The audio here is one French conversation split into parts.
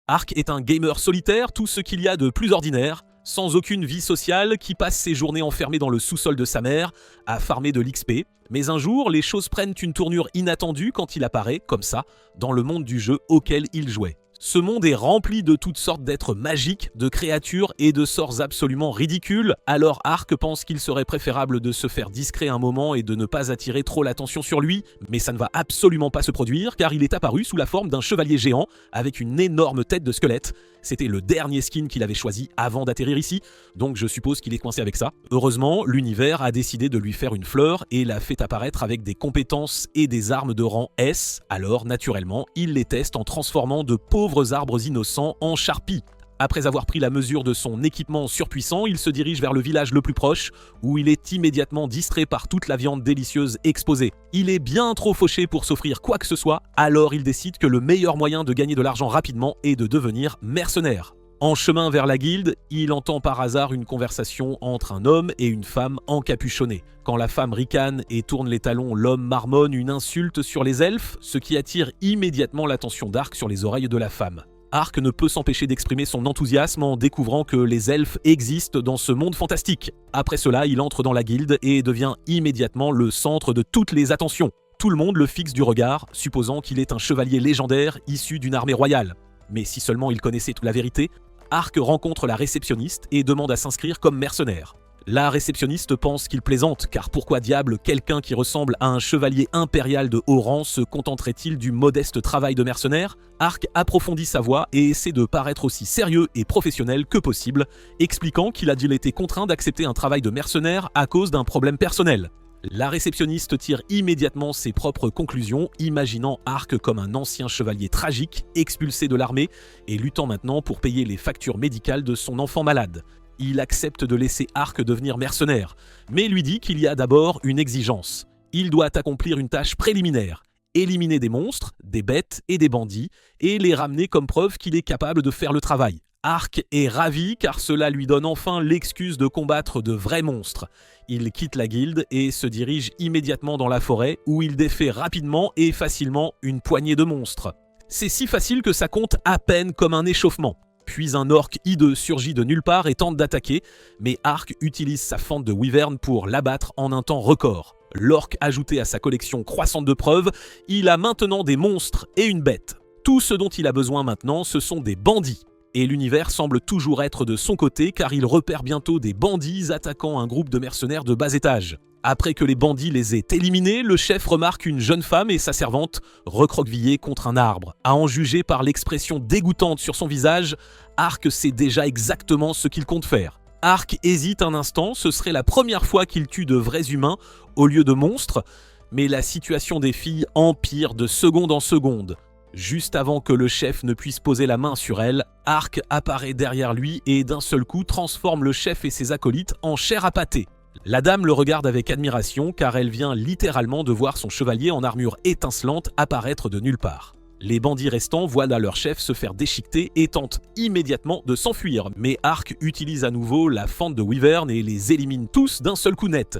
Ark est un gamer solitaire, tout ce qu'il y a de plus ordinaire, sans aucune vie sociale, qui passe ses journées enfermé dans le sous-sol de sa mère, à farmer de l'XP. Mais un jour, les choses prennent une tournure inattendue quand il apparaît, comme ça, dans le monde du jeu auquel il jouait. Ce monde est rempli de toutes sortes d'êtres magiques, de créatures et de sorts absolument ridicules, alors Ark pense qu'il serait préférable de se faire discret un moment et de ne pas attirer trop l'attention sur lui, mais ça ne va absolument pas se produire car il est apparu sous la forme d'un chevalier géant avec une énorme tête de squelette. C'était le dernier skin qu'il avait choisi avant d'atterrir ici, donc je suppose qu'il est coincé avec ça. Heureusement, l'univers a décidé de lui faire une fleur et l'a fait apparaître avec des compétences et des armes de rang S, alors naturellement, il les teste en transformant de pauvres arbres innocents en charpies. Après avoir pris la mesure de son équipement surpuissant, il se dirige vers le village le plus proche, où il est immédiatement distrait par toute la viande délicieuse exposée. Il est bien trop fauché pour s'offrir quoi que ce soit, alors il décide que le meilleur moyen de gagner de l'argent rapidement est de devenir mercenaire. En chemin vers la guilde, il entend par hasard une conversation entre un homme et une femme encapuchonnée. Quand la femme ricane et tourne les talons, l'homme marmonne une insulte sur les elfes, ce qui attire immédiatement l'attention d'Ark sur les oreilles de la femme. Ark ne peut s'empêcher d'exprimer son enthousiasme en découvrant que les elfes existent dans ce monde fantastique. Après cela, il entre dans la guilde et devient immédiatement le centre de toutes les attentions. Tout le monde le fixe du regard, supposant qu'il est un chevalier légendaire issu d'une armée royale. Mais si seulement il connaissait toute la vérité, Ark rencontre la réceptionniste et demande à s'inscrire comme mercenaire. La réceptionniste pense qu'il plaisante, car pourquoi diable quelqu'un qui ressemble à un chevalier impérial de haut rang se contenterait-il du modeste travail de mercenaire? Ark approfondit sa voix et essaie de paraître aussi sérieux et professionnel que possible, expliquant qu'il a été contraint d'accepter un travail de mercenaire à cause d'un problème personnel. La réceptionniste tire immédiatement ses propres conclusions, imaginant Ark comme un ancien chevalier tragique, expulsé de l'armée et luttant maintenant pour payer les factures médicales de son enfant malade. Il accepte de laisser Ark devenir mercenaire, mais lui dit qu'il y a d'abord une exigence. Il doit accomplir une tâche préliminaire, éliminer des monstres, des bêtes et des bandits, et les ramener comme preuve qu'il est capable de faire le travail. Ark est ravi car cela lui donne enfin l'excuse de combattre de vrais monstres. Il quitte la guilde et se dirige immédiatement dans la forêt où il défait rapidement et facilement une poignée de monstres. C'est si facile que ça compte à peine comme un échauffement. Puis un orc hideux surgit de nulle part et tente d'attaquer, mais Ark utilise sa fente de wyvern pour l'abattre en un temps record. L'orc ajouté à sa collection croissante de preuves, il a maintenant des monstres et une bête. Tout ce dont il a besoin maintenant, ce sont des bandits. Et l'univers semble toujours être de son côté car il repère bientôt des bandits attaquant un groupe de mercenaires de bas étage. Après que les bandits les aient éliminés, le chef remarque une jeune femme et sa servante recroquevillées contre un arbre. À en juger par l'expression dégoûtante sur son visage, Ark sait déjà exactement ce qu'il compte faire. Ark hésite un instant, ce serait la première fois qu'il tue de vrais humains au lieu de monstres, mais la situation des filles empire de seconde en seconde. Juste avant que le chef ne puisse poser la main sur elle, Ark apparaît derrière lui et d'un seul coup transforme le chef et ses acolytes en chair à pâté. La dame le regarde avec admiration car elle vient littéralement de voir son chevalier en armure étincelante apparaître de nulle part. Les bandits restants voient leur chef se faire déchiqueter et tentent immédiatement de s'enfuir, mais Ark utilise à nouveau la fente de wyvern et les élimine tous d'un seul coup net.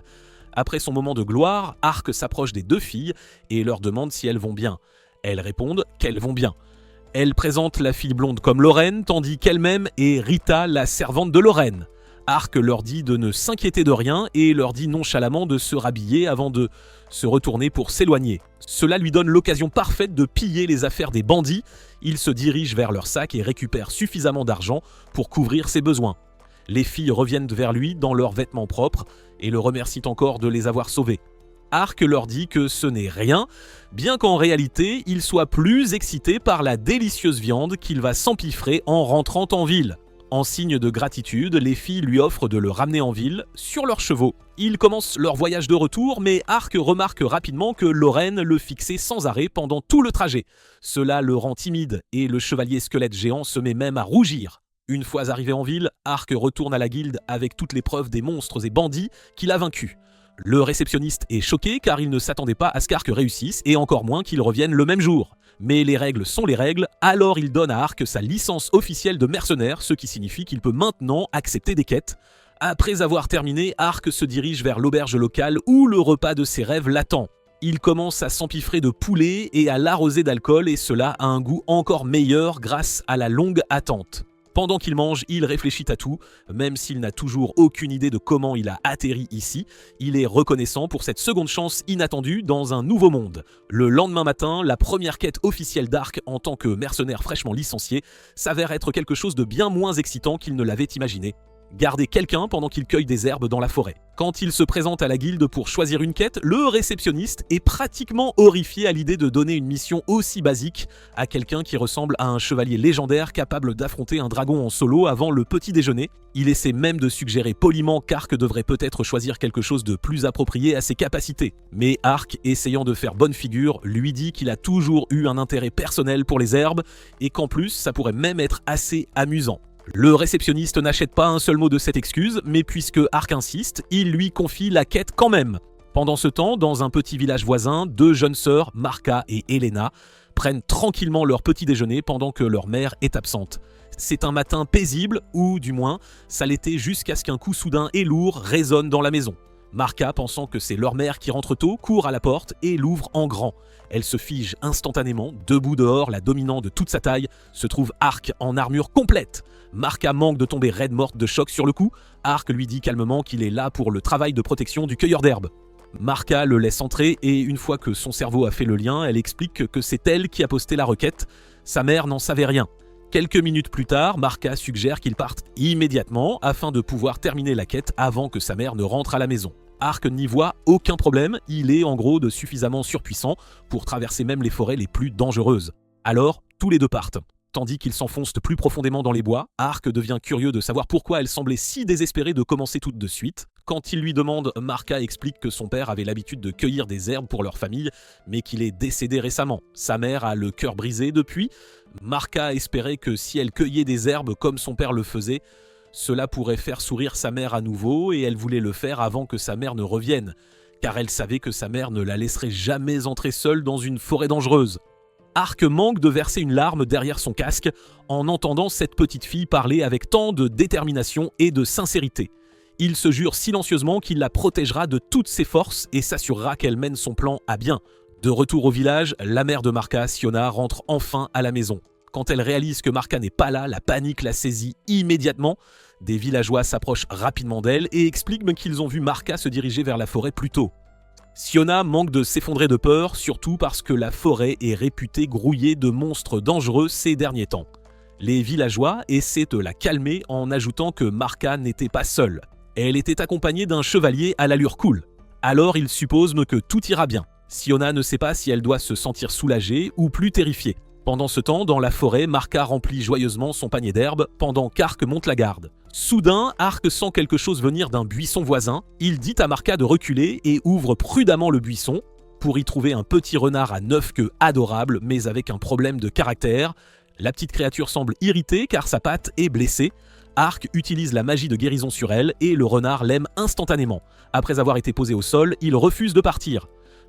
Après son moment de gloire, Ark s'approche des deux filles et leur demande si elles vont bien. Elles répondent qu'elles vont bien. Elle présente la fille blonde comme Lorraine, tandis qu'elle-même est Rita, la servante de Lorraine. Ark leur dit de ne s'inquiéter de rien et leur dit nonchalamment de se rhabiller avant de se retourner pour s'éloigner. Cela lui donne l'occasion parfaite de piller les affaires des bandits. Il se dirige vers leur sac et récupère suffisamment d'argent pour couvrir ses besoins. Les filles reviennent vers lui dans leurs vêtements propres et le remercient encore de les avoir sauvés. Ark leur dit que ce n'est rien, bien qu'en réalité, il soit plus excité par la délicieuse viande qu'il va s'empiffrer en rentrant en ville. En signe de gratitude, les filles lui offrent de le ramener en ville, sur leurs chevaux. Ils commencent leur voyage de retour, mais Ark remarque rapidement que Lorraine le fixait sans arrêt pendant tout le trajet. Cela le rend timide, et le chevalier squelette géant se met même à rougir. Une fois arrivé en ville, Ark retourne à la guilde avec toutes les preuves des monstres et bandits qu'il a vaincus. Le réceptionniste est choqué car il ne s'attendait pas à ce qu'Ark réussisse, et encore moins qu'il revienne le même jour. Mais les règles sont les règles, alors il donne à Ark sa licence officielle de mercenaire, ce qui signifie qu'il peut maintenant accepter des quêtes. Après avoir terminé, Ark se dirige vers l'auberge locale où le repas de ses rêves l'attend. Il commence à s'empiffrer de poulet et à l'arroser d'alcool, et cela a un goût encore meilleur grâce à la longue attente. Pendant qu'il mange, il réfléchit à tout, même s'il n'a toujours aucune idée de comment il a atterri ici. Il est reconnaissant pour cette seconde chance inattendue dans un nouveau monde. Le lendemain matin, la première quête officielle d'Ark en tant que mercenaire fraîchement licencié s'avère être quelque chose de bien moins excitant qu'il ne l'avait imaginé. Garder quelqu'un pendant qu'il cueille des herbes dans la forêt. Quand il se présente à la guilde pour choisir une quête, le réceptionniste est pratiquement horrifié à l'idée de donner une mission aussi basique à quelqu'un qui ressemble à un chevalier légendaire capable d'affronter un dragon en solo avant le petit déjeuner. Il essaie même de suggérer poliment qu'Ark devrait peut-être choisir quelque chose de plus approprié à ses capacités. Mais Ark, essayant de faire bonne figure, lui dit qu'il a toujours eu un intérêt personnel pour les herbes et qu'en plus, ça pourrait même être assez amusant. Le réceptionniste n'achète pas un seul mot de cette excuse, mais puisque Ark insiste, il lui confie la quête quand même. Pendant ce temps, dans un petit village voisin, deux jeunes sœurs, Marka et Helena, prennent tranquillement leur petit déjeuner pendant que leur mère est absente. C'est un matin paisible, ou du moins, ça l'était jusqu'à ce qu'un coup soudain et lourd résonne dans la maison. Marka, pensant que c'est leur mère qui rentre tôt, court à la porte et l'ouvre en grand. Elle se fige instantanément, debout dehors, la dominant de toute sa taille, se trouve Ark en armure complète. Marka manque de tomber raide morte de choc sur le coup. Ark lui dit calmement qu'il est là pour le travail de protection du cueilleur d'herbes. Marka le laisse entrer et une fois que son cerveau a fait le lien, elle explique que c'est elle qui a posté la requête. Sa mère n'en savait rien. Quelques minutes plus tard, Marka suggère qu'il parte immédiatement afin de pouvoir terminer la quête avant que sa mère ne rentre à la maison. Ark n'y voit aucun problème, il est en gros de suffisamment surpuissant pour traverser même les forêts les plus dangereuses. Alors, tous les deux partent. Tandis qu'ils s'enfoncent plus profondément dans les bois, Ark devient curieux de savoir pourquoi elle semblait si désespérée de commencer tout de suite. Quand il lui demande, Marka explique que son père avait l'habitude de cueillir des herbes pour leur famille, mais qu'il est décédé récemment. Sa mère a le cœur brisé depuis. Marka espérait que si elle cueillait des herbes comme son père le faisait, cela pourrait faire sourire sa mère à nouveau et elle voulait le faire avant que sa mère ne revienne, car elle savait que sa mère ne la laisserait jamais entrer seule dans une forêt dangereuse. Ark manque de verser une larme derrière son casque en entendant cette petite fille parler avec tant de détermination et de sincérité. Il se jure silencieusement qu'il la protégera de toutes ses forces et s'assurera qu'elle mène son plan à bien. De retour au village, la mère de Marka, Siona, rentre enfin à la maison. Quand elle réalise que Marka n'est pas là, la panique la saisit immédiatement. Des villageois s'approchent rapidement d'elle et expliquent qu'ils ont vu Marka se diriger vers la forêt plus tôt. Siona manque de s'effondrer de peur, surtout parce que la forêt est réputée grouillée de monstres dangereux ces derniers temps. Les villageois essaient de la calmer en ajoutant que Marka n'était pas seule. Elle était accompagnée d'un chevalier à l'allure cool. Alors ils supposent que tout ira bien. Siona ne sait pas si elle doit se sentir soulagée ou plus terrifiée. Pendant ce temps, dans la forêt, Marka remplit joyeusement son panier d'herbes pendant qu'Ark monte la garde. Soudain, Ark sent quelque chose venir d'un buisson voisin. Il dit à Marka de reculer et ouvre prudemment le buisson pour y trouver un petit renard à 9 queues adorable, mais avec un problème de caractère. La petite créature semble irritée car sa patte est blessée. Ark utilise la magie de guérison sur elle et le renard l'aime instantanément. Après avoir été posé au sol, il refuse de partir.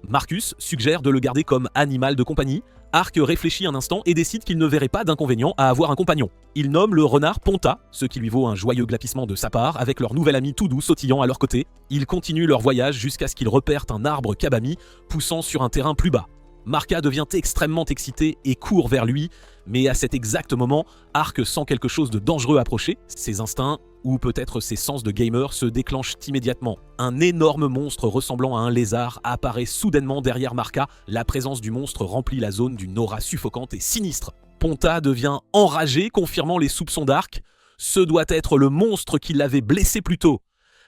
Marcus suggère de le garder comme animal de compagnie. Ark réfléchit un instant et décide qu'il ne verrait pas d'inconvénient à avoir un compagnon. Il nomme le renard Ponta, ce qui lui vaut un joyeux glapissement de sa part, avec leur nouvel ami tout doux sautillant à leur côté. Ils continuent leur voyage jusqu'à ce qu'ils repèrent un arbre kabami poussant sur un terrain plus bas. Marka devient extrêmement excitée et court vers lui, mais à cet exact moment, Ark sent quelque chose de dangereux approcher. Ses instincts, ou peut-être ses sens de gamer, se déclenchent immédiatement. Un énorme monstre ressemblant à un lézard apparaît soudainement derrière Marka. La présence du monstre remplit la zone d'une aura suffocante et sinistre. Ponta devient enragé, confirmant les soupçons d'Ark. Ce doit être le monstre qui l'avait blessé plus tôt.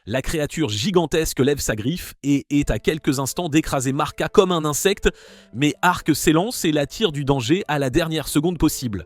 La créature gigantesque lève sa griffe et est à quelques instants d'écraser Marka comme un insecte, mais Ark s'élance et la tire du danger à la dernière seconde possible.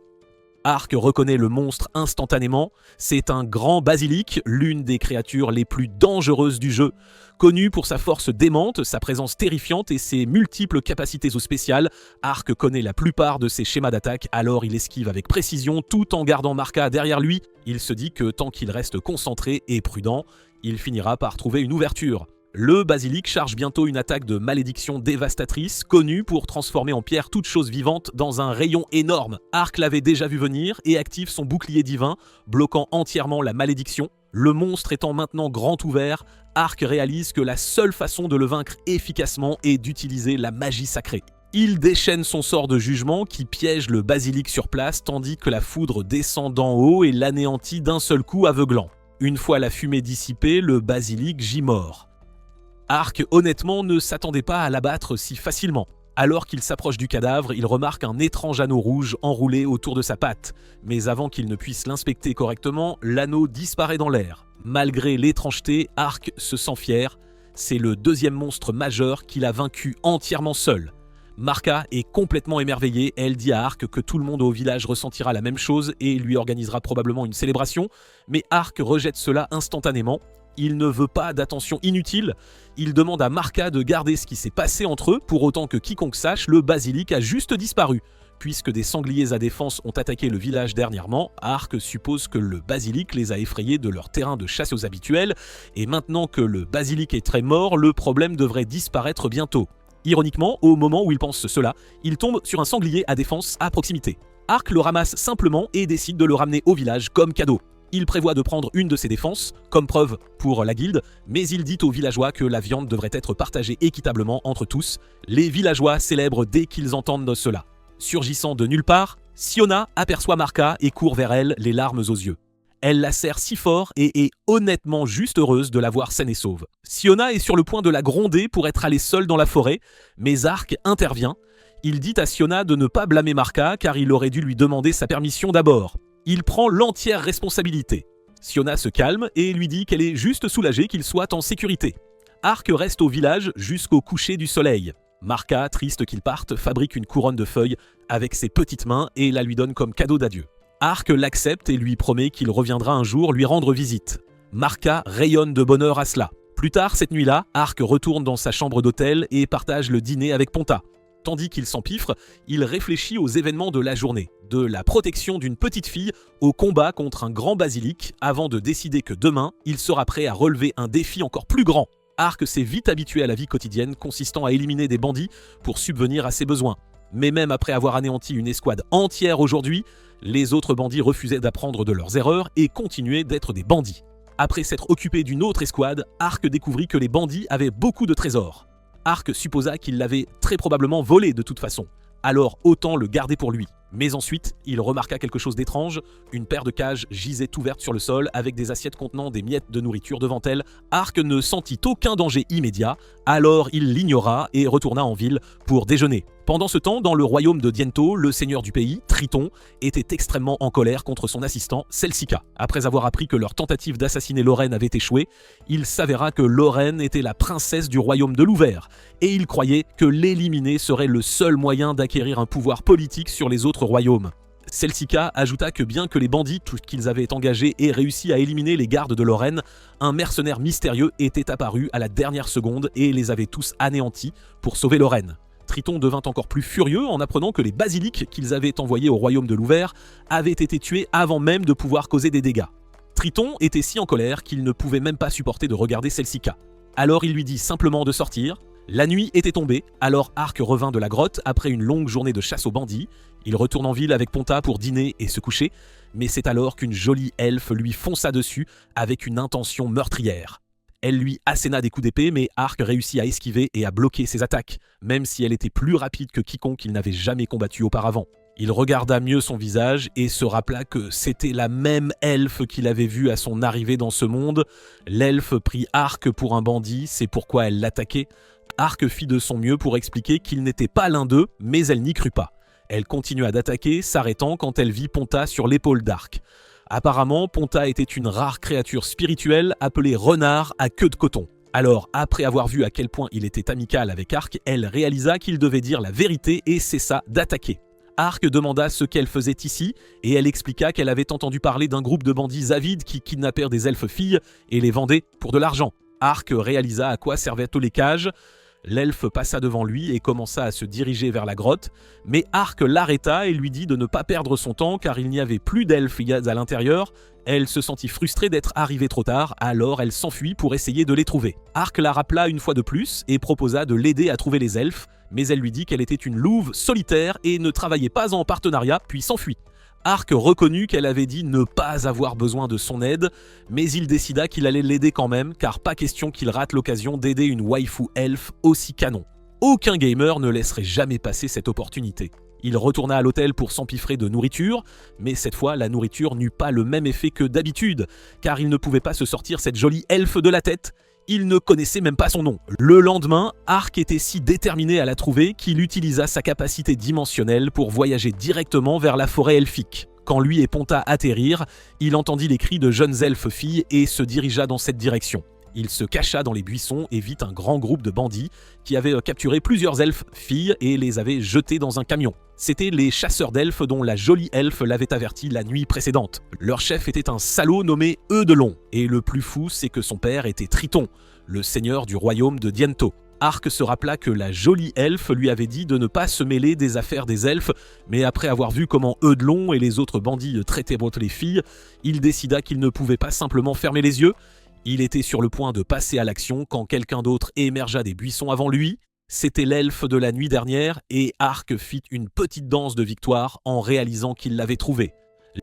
Ark reconnaît le monstre instantanément, c'est un grand basilic, l'une des créatures les plus dangereuses du jeu. Connu pour sa force démente, sa présence terrifiante et ses multiples capacités spéciales, Ark connaît la plupart de ses schémas d'attaque, alors il esquive avec précision tout en gardant Marka derrière lui. Il se dit que tant qu'il reste concentré et prudent, il finira par trouver une ouverture. Le basilic charge bientôt une attaque de malédiction dévastatrice, connue pour transformer en pierre toute chose vivante dans un rayon énorme. Ark l'avait déjà vu venir et active son bouclier divin, bloquant entièrement la malédiction. Le monstre étant maintenant grand ouvert, Ark réalise que la seule façon de le vaincre efficacement est d'utiliser la magie sacrée. Il déchaîne son sort de jugement qui piège le basilic sur place tandis que la foudre descend d'en haut et l'anéantit d'un seul coup aveuglant. Une fois la fumée dissipée, le basilic gît mort. Ark, honnêtement, ne s'attendait pas à l'abattre si facilement. Alors qu'il s'approche du cadavre, il remarque un étrange anneau rouge enroulé autour de sa patte. Mais avant qu'il ne puisse l'inspecter correctement, l'anneau disparaît dans l'air. Malgré l'étrangeté, Ark se sent fier. C'est le deuxième monstre majeur qu'il a vaincu entièrement seul. Marka est complètement émerveillée, elle dit à Ark que tout le monde au village ressentira la même chose et lui organisera probablement une célébration, mais Ark rejette cela instantanément. Il ne veut pas d'attention inutile, il demande à Marka de garder ce qui s'est passé entre eux, pour autant que quiconque sache, le basilic a juste disparu. Puisque des sangliers à défense ont attaqué le village dernièrement, Ark suppose que le basilic les a effrayés de leur terrain de chasse aux habituels, et maintenant que le basilic est très mort, le problème devrait disparaître bientôt. Ironiquement, au moment où il pense cela, il tombe sur un sanglier à défense à proximité. Ark le ramasse simplement et décide de le ramener au village comme cadeau. Il prévoit de prendre une de ses défenses, comme preuve pour la guilde, mais il dit aux villageois que la viande devrait être partagée équitablement entre tous. Les villageois célèbrent dès qu'ils entendent cela. Surgissant de nulle part, Siona aperçoit Marka et court vers elle, les larmes aux yeux. Elle la serre si fort et est honnêtement juste heureuse de la voir saine et sauve. Siona est sur le point de la gronder pour être allée seule dans la forêt, mais Ark intervient. Il dit à Siona de ne pas blâmer Marka car il aurait dû lui demander sa permission d'abord. Il prend l'entière responsabilité. Siona se calme et lui dit qu'elle est juste soulagée qu'il soit en sécurité. Ark reste au village jusqu'au coucher du soleil. Marka, triste qu'il parte, fabrique une couronne de feuilles avec ses petites mains et la lui donne comme cadeau d'adieu. Ark l'accepte et lui promet qu'il reviendra un jour lui rendre visite. Marka rayonne de bonheur à cela. Plus tard cette nuit-là, Ark retourne dans sa chambre d'hôtel et partage le dîner avec Ponta. Tandis qu'il s'empiffre, il réfléchit aux événements de la journée, de la protection d'une petite fille au combat contre un grand basilic, avant de décider que demain, il sera prêt à relever un défi encore plus grand. Ark s'est vite habitué à la vie quotidienne consistant à éliminer des bandits pour subvenir à ses besoins. Mais même après avoir anéanti une escouade entière aujourd'hui, les autres bandits refusaient d'apprendre de leurs erreurs et continuaient d'être des bandits. Après s'être occupé d'une autre escouade, Ark découvrit que les bandits avaient beaucoup de trésors. Ark supposa qu'il l'avait très probablement volé de toute façon, alors autant le garder pour lui. Mais ensuite, il remarqua quelque chose d'étrange, une paire de cages gisait ouverte sur le sol avec des assiettes contenant des miettes de nourriture devant elle. Ark ne sentit aucun danger immédiat, alors il l'ignora et retourna en ville pour déjeuner. Pendant ce temps, dans le royaume de Diento, le seigneur du pays, Triton, était extrêmement en colère contre son assistant, Celsica. Après avoir appris que leur tentative d'assassiner Lorraine avait échoué, il s'avéra que Lorraine était la princesse du royaume de Louvert, et il croyait que l'éliminer serait le seul moyen d'acquérir un pouvoir politique sur les autres royaumes. Celsica ajouta que bien que les bandits qu'ils avaient engagés aient réussi à éliminer les gardes de Lorraine, un mercenaire mystérieux était apparu à la dernière seconde et les avait tous anéantis pour sauver Lorraine. Triton devint encore plus furieux en apprenant que les basiliques qu'ils avaient envoyés au royaume de Louvert avaient été tués avant même de pouvoir causer des dégâts. Triton était si en colère qu'il ne pouvait même pas supporter de regarder Celsica. Alors il lui dit simplement de sortir. La nuit était tombée, alors Ark revint de la grotte après une longue journée de chasse aux bandits. Il retourne en ville avec Ponta pour dîner et se coucher, mais c'est alors qu'une jolie elfe lui fonça dessus avec une intention meurtrière. Elle lui asséna des coups d'épée, mais Ark réussit à esquiver et à bloquer ses attaques, même si elle était plus rapide que quiconque il n'avait jamais combattu auparavant. Il regarda mieux son visage et se rappela que c'était la même elfe qu'il avait vue à son arrivée dans ce monde. L'elfe prit Ark pour un bandit, c'est pourquoi elle l'attaquait. Ark fit de son mieux pour expliquer qu'il n'était pas l'un d'eux, mais elle n'y crut pas. Elle continua d'attaquer, s'arrêtant quand elle vit Ponta sur l'épaule d'Ark. Apparemment, Ponta était une rare créature spirituelle appelée renard à queue de coton. Alors, après avoir vu à quel point il était amical avec Ark, elle réalisa qu'il devait dire la vérité et cessa d'attaquer. Ark demanda ce qu'elle faisait ici, et elle expliqua qu'elle avait entendu parler d'un groupe de bandits avides qui kidnappèrent des elfes filles et les vendaient pour de l'argent. Ark réalisa à quoi servaient tous les cages. L'elfe passa devant lui et commença à se diriger vers la grotte, mais Ark l'arrêta et lui dit de ne pas perdre son temps car il n'y avait plus d'elfes à l'intérieur. Elle se sentit frustrée d'être arrivée trop tard, alors elle s'enfuit pour essayer de les trouver. Ark la rappela une fois de plus et proposa de l'aider à trouver les elfes, mais elle lui dit qu'elle était une louve solitaire et ne travaillait pas en partenariat, puis s'enfuit. Ark reconnut qu'elle avait dit ne pas avoir besoin de son aide, mais il décida qu'il allait l'aider quand même, car pas question qu'il rate l'occasion d'aider une waifu elfe aussi canon. Aucun gamer ne laisserait jamais passer cette opportunité. Il retourna à l'hôtel pour s'empiffrer de nourriture, mais cette fois la nourriture n'eut pas le même effet que d'habitude, car il ne pouvait pas se sortir cette jolie elfe de la tête. Il ne connaissait même pas son nom. Le lendemain, Ark était si déterminé à la trouver qu'il utilisa sa capacité dimensionnelle pour voyager directement vers la forêt elfique. Quand lui et Ponta atterrirent, il entendit les cris de jeunes elfes filles et se dirigea dans cette direction. Il se cacha dans les buissons et vit un grand groupe de bandits qui avaient capturé plusieurs elfes filles et les avaient jetés dans un camion. C'étaient les chasseurs d'elfes dont la jolie elfe l'avait averti la nuit précédente. Leur chef était un salaud nommé Eudelon, et le plus fou c'est que son père était Triton, le seigneur du royaume de Diento. Ark se rappela que la jolie elfe lui avait dit de ne pas se mêler des affaires des elfes, mais après avoir vu comment Eudelon et les autres bandits traitaient les filles, il décida qu'il ne pouvait pas simplement fermer les yeux. Il était sur le point de passer à l'action quand quelqu'un d'autre émergea des buissons avant lui. C'était l'elfe de la nuit dernière et Ark fit une petite danse de victoire en réalisant qu'il l'avait trouvé.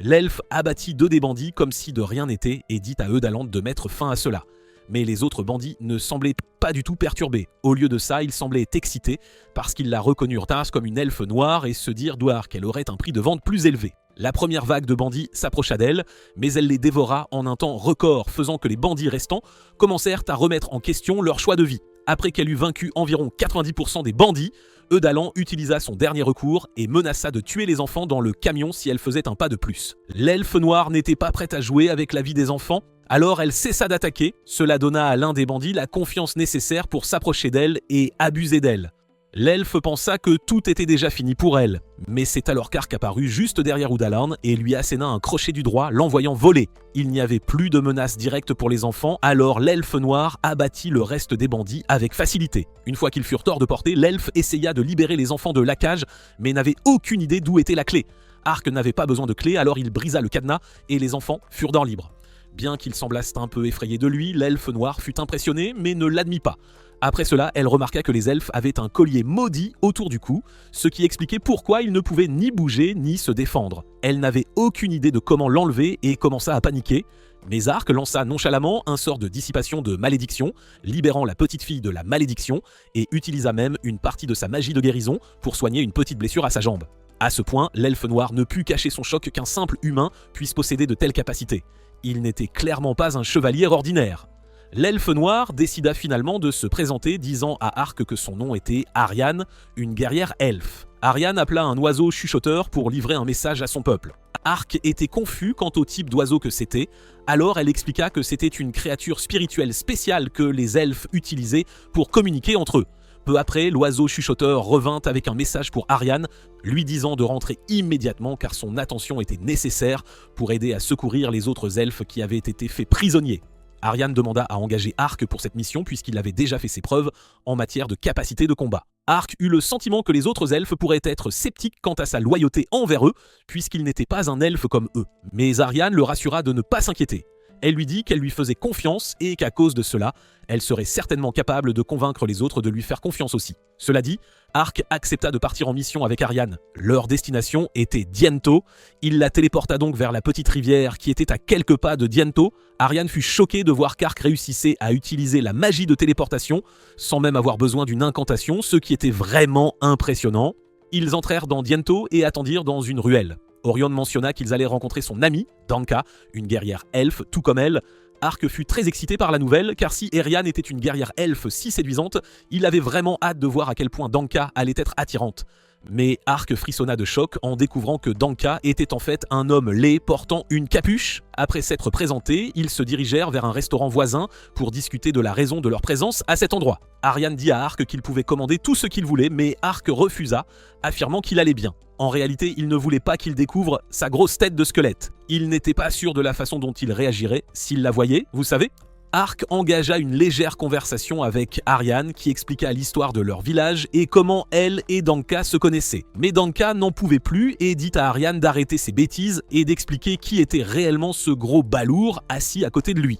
L'elfe abattit 2 des bandits comme si de rien n'était et dit à Eudalande de mettre fin à cela. Mais les autres bandits ne semblaient pas du tout perturbés. Au lieu de ça, ils semblaient excités parce qu'ils la reconnurent comme une elfe noire et se dirent qu'elle aurait un prix de vente plus élevé. La première vague de bandits s'approcha d'elle, mais elle les dévora en un temps record, faisant que les bandits restants commencèrent à remettre en question leur choix de vie. Après qu'elle eut vaincu environ 90% des bandits, Eudalan utilisa son dernier recours et menaça de tuer les enfants dans le camion si elle faisait un pas de plus. L'elfe noire n'était pas prête à jouer avec la vie des enfants, alors elle cessa d'attaquer. Cela donna à l'un des bandits la confiance nécessaire pour s'approcher d'elle et abuser d'elle. L'elfe pensa que tout était déjà fini pour elle, mais c'est alors qu'Ark apparut juste derrière Eudalan et lui asséna un crochet du droit, l'envoyant voler. Il n'y avait plus de menace directe pour les enfants, alors l'elfe noir abattit le reste des bandits avec facilité. Une fois qu'ils furent hors de portée, l'elfe essaya de libérer les enfants de la cage, mais n'avait aucune idée d'où était la clé. Ark n'avait pas besoin de clé, alors il brisa le cadenas et les enfants furent dans libre. Bien qu'ils semblassent un peu effrayés de lui, l'elfe noir fut impressionné, mais ne l'admit pas. Après cela, elle remarqua que les elfes avaient un collier maudit autour du cou, ce qui expliquait pourquoi ils ne pouvaient ni bouger ni se défendre. Elle n'avait aucune idée de comment l'enlever et commença à paniquer, mais Ark lança nonchalamment un sort de dissipation de malédiction, libérant la petite fille de la malédiction, et utilisa même une partie de sa magie de guérison pour soigner une petite blessure à sa jambe. À ce point, l'elfe noir ne put cacher son choc qu'un simple humain puisse posséder de telles capacités. Il n'était clairement pas un chevalier ordinaire. L'elfe noir décida finalement de se présenter, disant à Ark que son nom était Ariane, une guerrière elfe. Ariane appela un oiseau chuchoteur pour livrer un message à son peuple. Ark était confus quant au type d'oiseau que c'était, alors elle expliqua que c'était une créature spirituelle spéciale que les elfes utilisaient pour communiquer entre eux. Peu après, l'oiseau chuchoteur revint avec un message pour Ariane, lui disant de rentrer immédiatement car son attention était nécessaire pour aider à secourir les autres elfes qui avaient été faits prisonniers. Ariane demanda à engager Ark pour cette mission puisqu'il avait déjà fait ses preuves en matière de capacité de combat. Ark eut le sentiment que les autres elfes pourraient être sceptiques quant à sa loyauté envers eux puisqu'il n'était pas un elfe comme eux. Mais Ariane le rassura de ne pas s'inquiéter. Elle lui dit qu'elle lui faisait confiance et qu'à cause de cela, elle serait certainement capable de convaincre les autres de lui faire confiance aussi. Cela dit, Ark accepta de partir en mission avec Ariane. Leur destination était Diento. Il la téléporta donc vers la petite rivière qui était à quelques pas de Diento. Ariane fut choquée de voir qu'Ark réussissait à utiliser la magie de téléportation sans même avoir besoin d'une incantation, ce qui était vraiment impressionnant. Ils entrèrent dans Diento et attendirent dans une ruelle. Orion mentionna qu'ils allaient rencontrer son amie, Danka, une guerrière elfe, tout comme elle. Ark fut très excité par la nouvelle, car si Eriane était une guerrière elfe si séduisante, il avait vraiment hâte de voir à quel point Danka allait être attirante. Mais Ark frissonna de choc en découvrant que Danka était en fait un homme laid portant une capuche. Après s'être présentés, ils se dirigèrent vers un restaurant voisin pour discuter de la raison de leur présence à cet endroit. Ariane dit à Ark qu'il pouvait commander tout ce qu'il voulait, mais Ark refusa, affirmant qu'il allait bien. En réalité, il ne voulait pas qu'il découvre sa grosse tête de squelette. Il n'était pas sûr de la façon dont il réagirait s'il la voyait, vous savez. Ark engagea une légère conversation avec Ariane qui expliqua l'histoire de leur village et comment elle et Danka se connaissaient. Mais Danka n'en pouvait plus et dit à Ariane d'arrêter ses bêtises et d'expliquer qui était réellement ce gros balourd assis à côté de lui.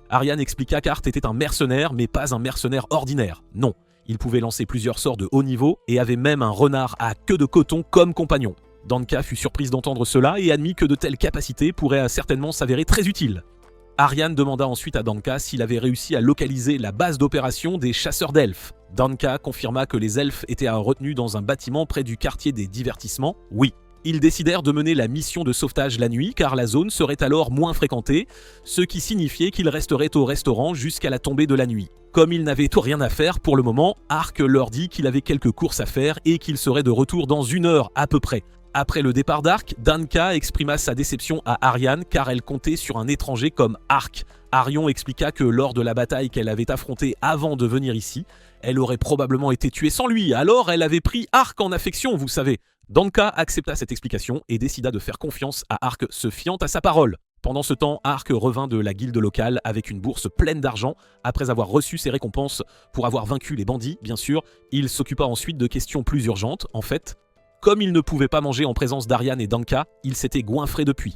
Ariane expliqua qu'Art était un mercenaire mais pas un mercenaire ordinaire. Non, il pouvait lancer plusieurs sorts de haut niveau et avait même un renard à queue de coton comme compagnon. Danka fut surprise d'entendre cela et admit que de telles capacités pourraient certainement s'avérer très utiles. Ariane demanda ensuite à Danka s'il avait réussi à localiser la base d'opération des chasseurs d'elfes. Danka confirma que les elfes étaient retenus dans un bâtiment près du quartier des divertissements. Oui. Ils décidèrent de mener la mission de sauvetage la nuit car la zone serait alors moins fréquentée, ce qui signifiait qu'ils resteraient au restaurant jusqu'à la tombée de la nuit. Comme ils n'avaient rien à faire pour le moment, Ark leur dit qu'il avait quelques courses à faire et qu'il serait de retour dans 1 heure à peu près. Après le départ d'Ark, Danka exprima sa déception à Ariane car elle comptait sur un étranger comme Ark. Arion expliqua que lors de la bataille qu'elle avait affrontée avant de venir ici, elle aurait probablement été tuée sans lui, alors elle avait pris Ark en affection, vous savez. Danka accepta cette explication et décida de faire confiance à Ark, se fiant à sa parole. Pendant ce temps, Ark revint de la guilde locale avec une bourse pleine d'argent. Après avoir reçu ses récompenses pour avoir vaincu les bandits, bien sûr, il s'occupa ensuite de questions plus urgentes. En fait, comme il ne pouvait pas manger en présence d'Ariane et Danka, il s'était goinfré depuis.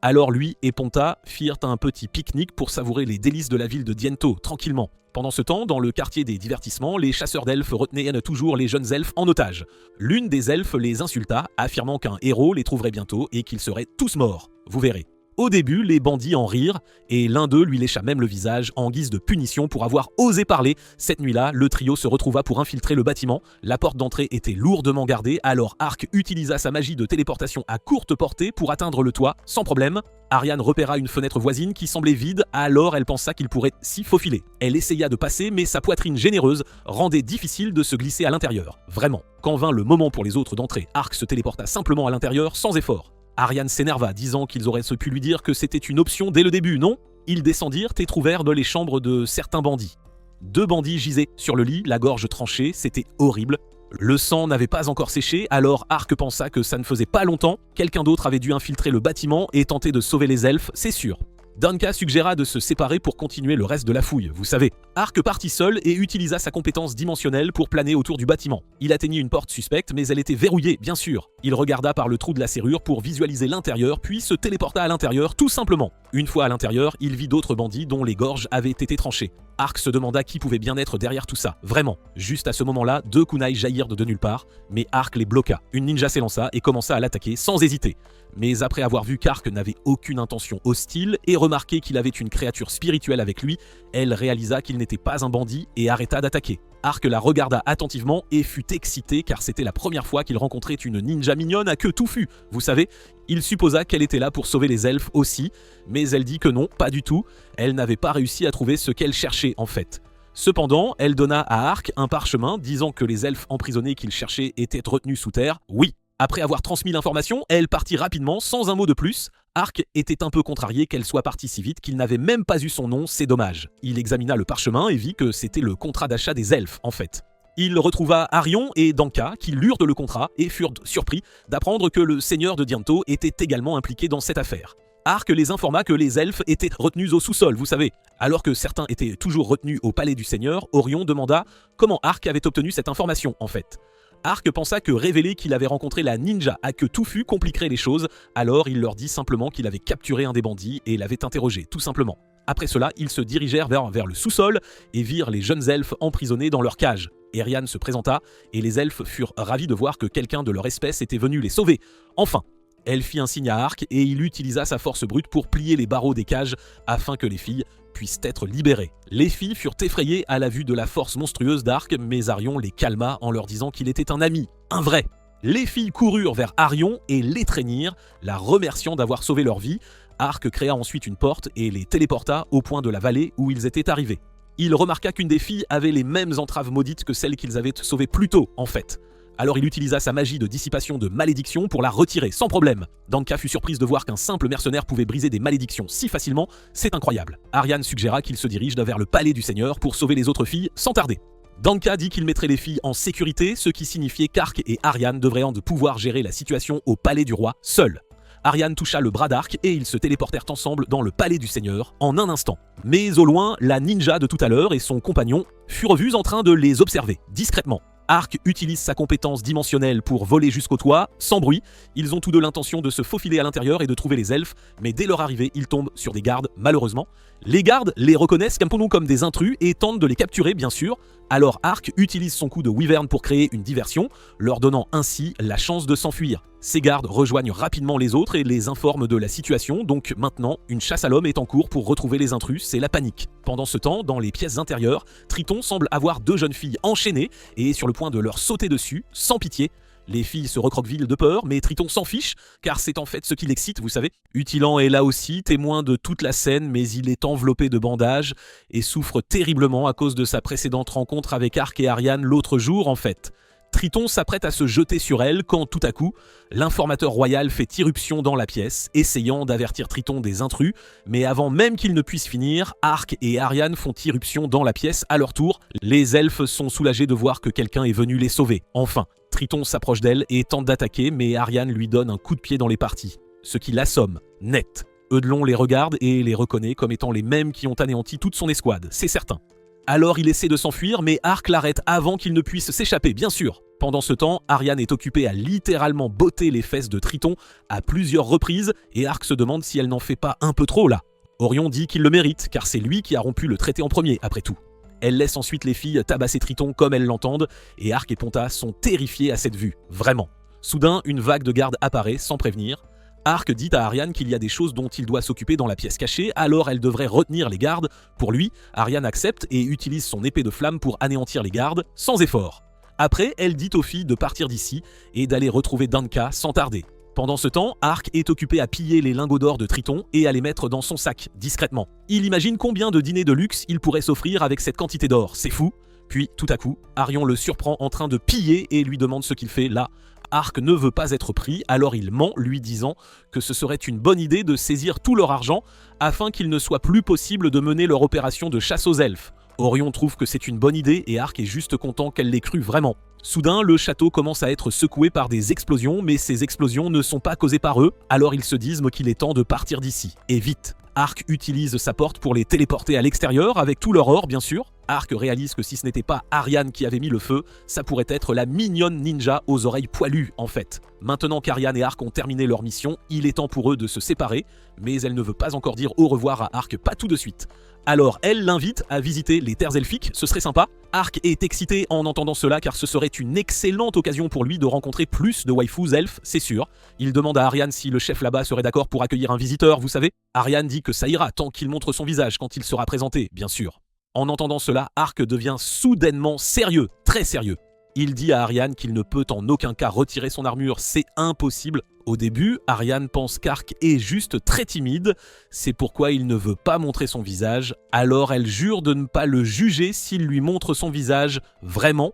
Alors lui et Ponta firent un petit pique-nique pour savourer les délices de la ville de Diento, tranquillement. Pendant ce temps, dans le quartier des divertissements, les chasseurs d'elfes retenaient toujours les jeunes elfes en otage. L'une des elfes les insulta, affirmant qu'un héros les trouverait bientôt et qu'ils seraient tous morts. Vous verrez. Au début, les bandits en rirent, et l'un d'eux lui lécha même le visage en guise de punition pour avoir osé parler. Cette nuit-là, le trio se retrouva pour infiltrer le bâtiment. La porte d'entrée était lourdement gardée, alors Ark utilisa sa magie de téléportation à courte portée pour atteindre le toit, sans problème. Ariane repéra une fenêtre voisine qui semblait vide, alors elle pensa qu'il pourrait s'y faufiler. Elle essaya de passer, mais sa poitrine généreuse rendait difficile de se glisser à l'intérieur. Vraiment. Quand vint le moment pour les autres d'entrer, Ark se téléporta simplement à l'intérieur sans effort. Ariane s'énerva, disant qu'ils auraient pu lui dire que c'était une option dès le début, non? Ils descendirent et trouvèrent dans les chambres de certains bandits. 2 bandits gisaient sur le lit, la gorge tranchée, c'était horrible. Le sang n'avait pas encore séché, alors Ark pensa que ça ne faisait pas longtemps. Quelqu'un d'autre avait dû infiltrer le bâtiment et tenter de sauver les elfes, c'est sûr. Danka suggéra de se séparer pour continuer le reste de la fouille, vous savez. Ark partit seul et utilisa sa compétence dimensionnelle pour planer autour du bâtiment. Il atteignit une porte suspecte, mais elle était verrouillée, bien sûr. Il regarda par le trou de la serrure pour visualiser l'intérieur, puis se téléporta à l'intérieur, tout simplement. Une fois à l'intérieur, il vit d'autres bandits dont les gorges avaient été tranchées. Ark se demanda qui pouvait bien être derrière tout ça, vraiment. Juste à ce moment-là, 2 kunai jaillirent de nulle part, mais Ark les bloqua. Une ninja s'élança et commença à l'attaquer sans hésiter. Mais après avoir vu qu'Ark n'avait aucune intention hostile et remarqué qu'il avait une créature spirituelle avec lui, elle réalisa qu'il n'était pas un bandit et arrêta d'attaquer. Ark la regarda attentivement et fut excité car c'était la première fois qu'il rencontrait une ninja mignonne à queue touffue. Vous savez, il supposa qu'elle était là pour sauver les elfes aussi, mais elle dit que non, pas du tout. Elle n'avait pas réussi à trouver ce qu'elle cherchait en fait. Cependant, elle donna à Ark un parchemin disant que les elfes emprisonnés qu'il cherchait étaient retenus sous terre. Oui. Après avoir transmis l'information, elle partit rapidement, sans un mot de plus. Ark était un peu contrarié qu'elle soit partie si vite qu'il n'avait même pas eu son nom, c'est dommage. Il examina le parchemin et vit que c'était le contrat d'achat des elfes, en fait. Il retrouva Arion et Danka qui lurent le contrat et furent surpris d'apprendre que le seigneur de Diento était également impliqué dans cette affaire. Ark les informa que les elfes étaient retenus au sous-sol, vous savez. Alors que certains étaient toujours retenus au palais du seigneur, Orion demanda comment Ark avait obtenu cette information, en fait. Ark pensa que révéler qu'il avait rencontré la ninja à queue touffue compliquerait les choses, alors il leur dit simplement qu'il avait capturé un des bandits et l'avait interrogé, tout simplement. Après cela, ils se dirigèrent vers le sous-sol et virent les jeunes elfes emprisonnés dans leur cage. Eriane se présenta et les elfes furent ravis de voir que quelqu'un de leur espèce était venu les sauver. Enfin, elle fit un signe à Ark et il utilisa sa force brute pour plier les barreaux des cages afin que les filles puissent être libérées. Les filles furent effrayées à la vue de la force monstrueuse d'Ark, mais Arion les calma en leur disant qu'il était un ami, un vrai. Les filles coururent vers Arion et l'étreignirent, la remerciant d'avoir sauvé leur vie. Ark créa ensuite une porte et les téléporta au point de la vallée où ils étaient arrivés. Il remarqua qu'une des filles avait les mêmes entraves maudites que celles qu'ils avaient sauvées plus tôt, en fait. Alors il utilisa sa magie de dissipation de malédiction pour la retirer, sans problème. Danka fut surprise de voir qu'un simple mercenaire pouvait briser des malédictions si facilement, c'est incroyable. Ariane suggéra qu'il se dirige vers le palais du seigneur pour sauver les autres filles sans tarder. Danka dit qu'il mettrait les filles en sécurité, ce qui signifiait qu'Ark et Ariane devraient pouvoir gérer la situation au palais du roi, seuls. Ariane toucha le bras d'Ark et ils se téléportèrent ensemble dans le palais du seigneur en un instant. Mais au loin, la ninja de tout à l'heure et son compagnon furent vus en train de les observer, discrètement. Ark utilise sa compétence dimensionnelle pour voler jusqu'au toit, sans bruit. Ils ont tous deux l'intention de se faufiler à l'intérieur et de trouver les elfes, mais dès leur arrivée, ils tombent sur des gardes, malheureusement. Les gardes les reconnaissent comme des intrus et tentent de les capturer, bien sûr. Alors Ark utilise son coup de wyvern pour créer une diversion, leur donnant ainsi la chance de s'enfuir. Ses gardes rejoignent rapidement les autres et les informent de la situation, donc maintenant, une chasse à l'homme est en cours pour retrouver les intrus, c'est la panique. Pendant ce temps, dans les pièces intérieures, Triton semble avoir 2 jeunes filles enchaînées et est sur le point de leur sauter dessus, sans pitié. Les filles se recroquevillent de peur, mais Triton s'en fiche, car c'est en fait ce qui l'excite, vous savez. Utilan est là aussi, témoin de toute la scène, mais il est enveloppé de bandages et souffre terriblement à cause de sa précédente rencontre avec Arc et Ariane l'autre jour en fait. Triton s'apprête à se jeter sur elle quand tout à coup, l'informateur royal fait irruption dans la pièce, essayant d'avertir Triton des intrus, mais avant même qu'il ne puisse finir, Arc et Ariane font irruption dans la pièce à leur tour. Les elfes sont soulagés de voir que quelqu'un est venu les sauver. Enfin, Triton s'approche d'elle et tente d'attaquer, mais Ariane lui donne un coup de pied dans les parties, ce qui l'assomme, net. Eudelon les regarde et les reconnaît comme étant les mêmes qui ont anéanti toute son escouade, c'est certain. Alors il essaie de s'enfuir, mais Arc l'arrête avant qu'il ne puisse s'échapper, bien sûr. Pendant ce temps, Ariane est occupée à littéralement botter les fesses de Triton à plusieurs reprises, et Arc se demande si elle n'en fait pas un peu trop là. Orion dit qu'il le mérite, car c'est lui qui a rompu le traité en premier, après tout. Elle laisse ensuite les filles tabasser Triton comme elles l'entendent, et Arc et Ponta sont terrifiés à cette vue, vraiment. Soudain, une vague de gardes apparaît, sans prévenir. Arc dit à Ariane qu'il y a des choses dont il doit s'occuper dans la pièce cachée, alors elle devrait retenir les gardes. Pour lui, Ariane accepte et utilise son épée de flamme pour anéantir les gardes, sans effort. Après, elle dit aux filles de partir d'ici et d'aller retrouver Danka sans tarder. Pendant ce temps, Arc est occupé à piller les lingots d'or de Triton et à les mettre dans son sac, discrètement. Il imagine combien de dîners de luxe il pourrait s'offrir avec cette quantité d'or, c'est fou. Puis, tout à coup, Arion le surprend en train de piller et lui demande ce qu'il fait là. Arc ne veut pas être pris, alors il ment, lui disant que ce serait une bonne idée de saisir tout leur argent afin qu'il ne soit plus possible de mener leur opération de chasse aux elfes. Orion trouve que c'est une bonne idée et Arc est juste content qu'elle l'ait cru vraiment. Soudain, le château commence à être secoué par des explosions, mais ces explosions ne sont pas causées par eux, alors ils se disent qu'il est temps de partir d'ici, et vite. Arc utilise sa porte pour les téléporter à l'extérieur, avec tout leur or bien sûr. Arc réalise que si ce n'était pas Ariane qui avait mis le feu, ça pourrait être la mignonne ninja aux oreilles poilues en fait. Maintenant qu'Ariane et Arc ont terminé leur mission, il est temps pour eux de se séparer, mais elle ne veut pas encore dire au revoir à Arc, pas tout de suite. Alors elle l'invite à visiter les terres elfiques, ce serait sympa. Arc est excité en entendant cela car ce serait une excellente occasion pour lui de rencontrer plus de waifus elfes, c'est sûr. Il demande à Ariane si le chef là-bas serait d'accord pour accueillir un visiteur, vous savez. Ariane dit que ça ira tant qu'il montre son visage quand il sera présenté, bien sûr. En entendant cela, Arc devient soudainement sérieux, très sérieux. Il dit à Ariane qu'il ne peut en aucun cas retirer son armure, c'est impossible. Au début, Ariane pense qu'Arc est juste très timide, c'est pourquoi il ne veut pas montrer son visage, alors elle jure de ne pas le juger s'il lui montre son visage vraiment.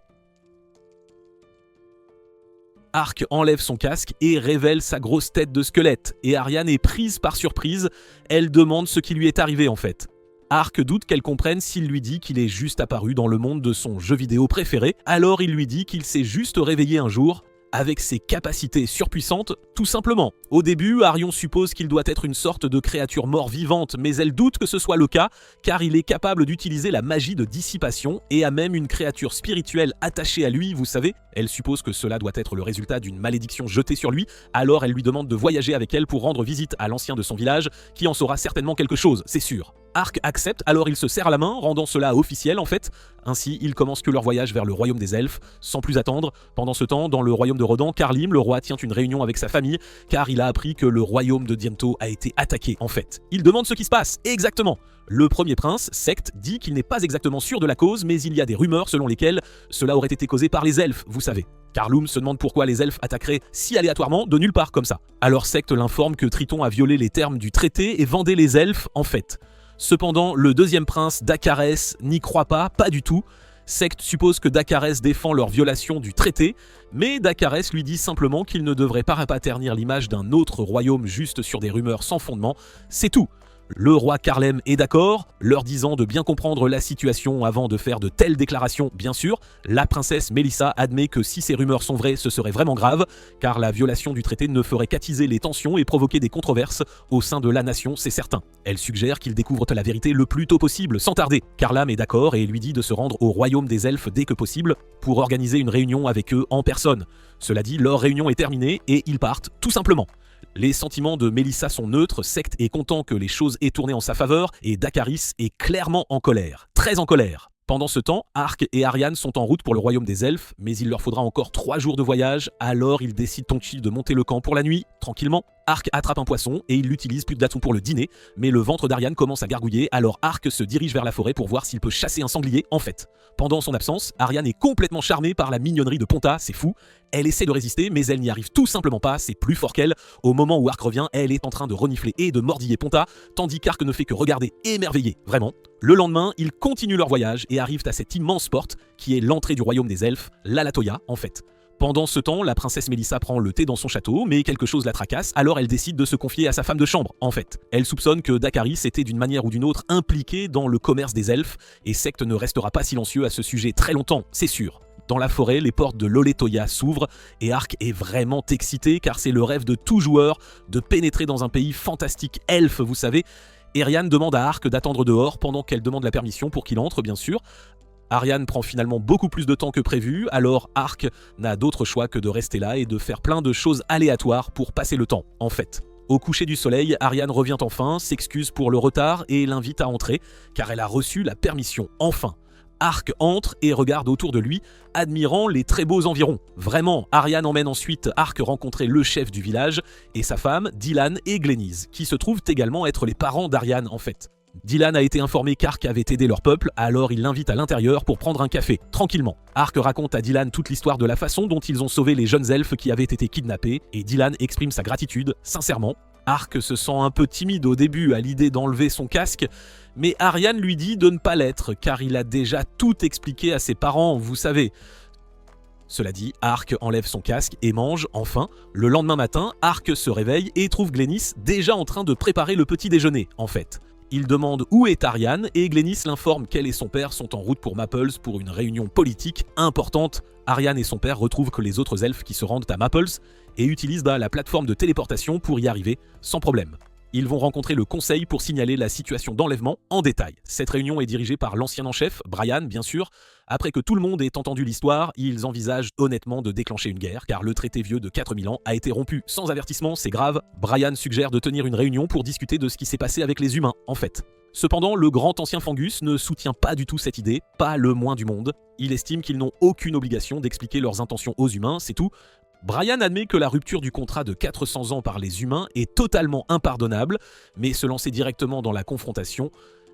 Arc enlève son casque et révèle sa grosse tête de squelette, et Ariane est prise par surprise, elle demande ce qui lui est arrivé en fait. Arc doute qu'elle comprenne s'il lui dit qu'il est juste apparu dans le monde de son jeu vidéo préféré, alors il lui dit qu'il s'est juste réveillé un jour avec ses capacités surpuissantes, tout simplement. Au début, Arion suppose qu'il doit être une sorte de créature mort-vivante, mais elle doute que ce soit le cas, car il est capable d'utiliser la magie de dissipation et a même une créature spirituelle attachée à lui, vous savez. Elle suppose que cela doit être le résultat d'une malédiction jetée sur lui, alors elle lui demande de voyager avec elle pour rendre visite à l'ancien de son village, qui en saura certainement quelque chose, c'est sûr. Arc accepte, alors il se serre la main, rendant cela officiel en fait. Ainsi, ils commencent que leur voyage vers le royaume des elfes, sans plus attendre. Pendant ce temps, dans le royaume de Rodan, Carlim, le roi, tient une réunion avec sa famille, car il a appris que le royaume de Diento a été attaqué en fait. Il demande ce qui se passe, exactement. Le premier prince, Sect, dit qu'il n'est pas exactement sûr de la cause, mais il y a des rumeurs selon lesquelles cela aurait été causé par les elfes, vous savez. Carloum se demande pourquoi les elfes attaqueraient si aléatoirement de nulle part comme ça. Alors Sect l'informe que Triton a violé les termes du traité et vendait les elfes en fait. Cependant, le deuxième prince, Dakarès, n'y croit pas du tout. Sect suppose que Dakarès défend leur violation du traité, mais Dakarès lui dit simplement qu'il ne devrait pas rapaternir l'image d'un autre royaume juste sur des rumeurs sans fondement, c'est tout. Le roi Carlem est d'accord, leur disant de bien comprendre la situation avant de faire de telles déclarations, bien sûr. La princesse Mélissa admet que si ces rumeurs sont vraies, ce serait vraiment grave, car la violation du traité ne ferait qu'attiser les tensions et provoquer des controverses au sein de la nation, c'est certain. Elle suggère qu'ils découvrent la vérité le plus tôt possible, sans tarder. Carlam est d'accord et lui dit de se rendre au royaume des elfes dès que possible pour organiser une réunion avec eux en personne. Cela dit, leur réunion est terminée et ils partent, tout simplement. Les sentiments de Mélissa sont neutres, Sect est content que les choses aient tourné en sa faveur et Dakaris est clairement en colère, très en colère. Pendant ce temps, Ark et Ariane sont en route pour le royaume des elfes, mais il leur faudra encore 3 jours de voyage, alors ils décident Tonchi de monter le camp pour la nuit, tranquillement. Ark attrape un poisson et il l'utilise plus tard pour le dîner, mais le ventre d'Ariane commence à gargouiller, alors Ark se dirige vers la forêt pour voir s'il peut chasser un sanglier en fait. Pendant son absence, Ariane est complètement charmée par la mignonnerie de Ponta, c'est fou. Elle essaie de résister, mais elle n'y arrive tout simplement pas, c'est plus fort qu'elle. Au moment où Ark revient, elle est en train de renifler et de mordiller Ponta, tandis qu'Ark ne fait que regarder émerveillé, vraiment. Le lendemain, ils continuent leur voyage et arrivent à cette immense porte qui est l'entrée du royaume des elfes, l'Alatoya en fait. Pendant ce temps, la princesse Mélissa prend le thé dans son château, mais quelque chose la tracasse, alors elle décide de se confier à sa femme de chambre, en fait. Elle soupçonne que Dakaris était d'une manière ou d'une autre impliqué dans le commerce des elfes, et Sect ne restera pas silencieux à ce sujet très longtemps, c'est sûr. Dans la forêt, les portes de l'Oletoya s'ouvrent, et Ark est vraiment excité, car c'est le rêve de tout joueur de pénétrer dans un pays fantastique elfe, vous savez. Ariane demande à Ark d'attendre dehors pendant qu'elle demande la permission pour qu'il entre, bien sûr. Ariane prend finalement beaucoup plus de temps que prévu, alors Ark n'a d'autre choix que de rester là et de faire plein de choses aléatoires pour passer le temps, en fait. Au coucher du soleil, Ariane revient enfin, s'excuse pour le retard et l'invite à entrer, car elle a reçu la permission, enfin. Ark entre et regarde autour de lui, admirant les très beaux environs. Vraiment, Ariane emmène ensuite Ark rencontrer le chef du village et sa femme, Dylan et Glenise, qui se trouvent également être les parents d'Ariane en fait. Dylan a été informé qu'Ark avait aidé leur peuple, alors il l'invite à l'intérieur pour prendre un café, tranquillement. Ark raconte à Dylan toute l'histoire de la façon dont ils ont sauvé les jeunes elfes qui avaient été kidnappés, et Dylan exprime sa gratitude, sincèrement. Ark se sent un peu timide au début à l'idée d'enlever son casque, mais Ariane lui dit de ne pas l'être, car il a déjà tout expliqué à ses parents, vous savez. Cela dit, Ark enlève son casque et mange, enfin. Le lendemain matin, Ark se réveille et trouve Glennis déjà en train de préparer le petit déjeuner, en fait. Il demande où est Ariane et Glennis l'informe qu'elle et son père sont en route pour Maples pour une réunion politique importante. Ariane et son père retrouvent que les autres elfes qui se rendent à Maples et utilisent la plateforme de téléportation pour y arriver sans problème. Ils vont rencontrer le conseil pour signaler la situation d'enlèvement en détail. Cette réunion est dirigée par l'ancien en chef, Brian bien sûr. Après que tout le monde ait entendu l'histoire, ils envisagent honnêtement de déclencher une guerre, car le traité vieux de 4000 ans a été rompu sans avertissement, c'est grave. Brian suggère de tenir une réunion pour discuter de ce qui s'est passé avec les humains, en fait. Cependant, le grand ancien Fangus ne soutient pas du tout cette idée, pas le moins du monde. Il estime qu'ils n'ont aucune obligation d'expliquer leurs intentions aux humains, c'est tout. Brian admet que la rupture du contrat de 400 ans par les humains est totalement impardonnable, mais se lancer directement dans la confrontation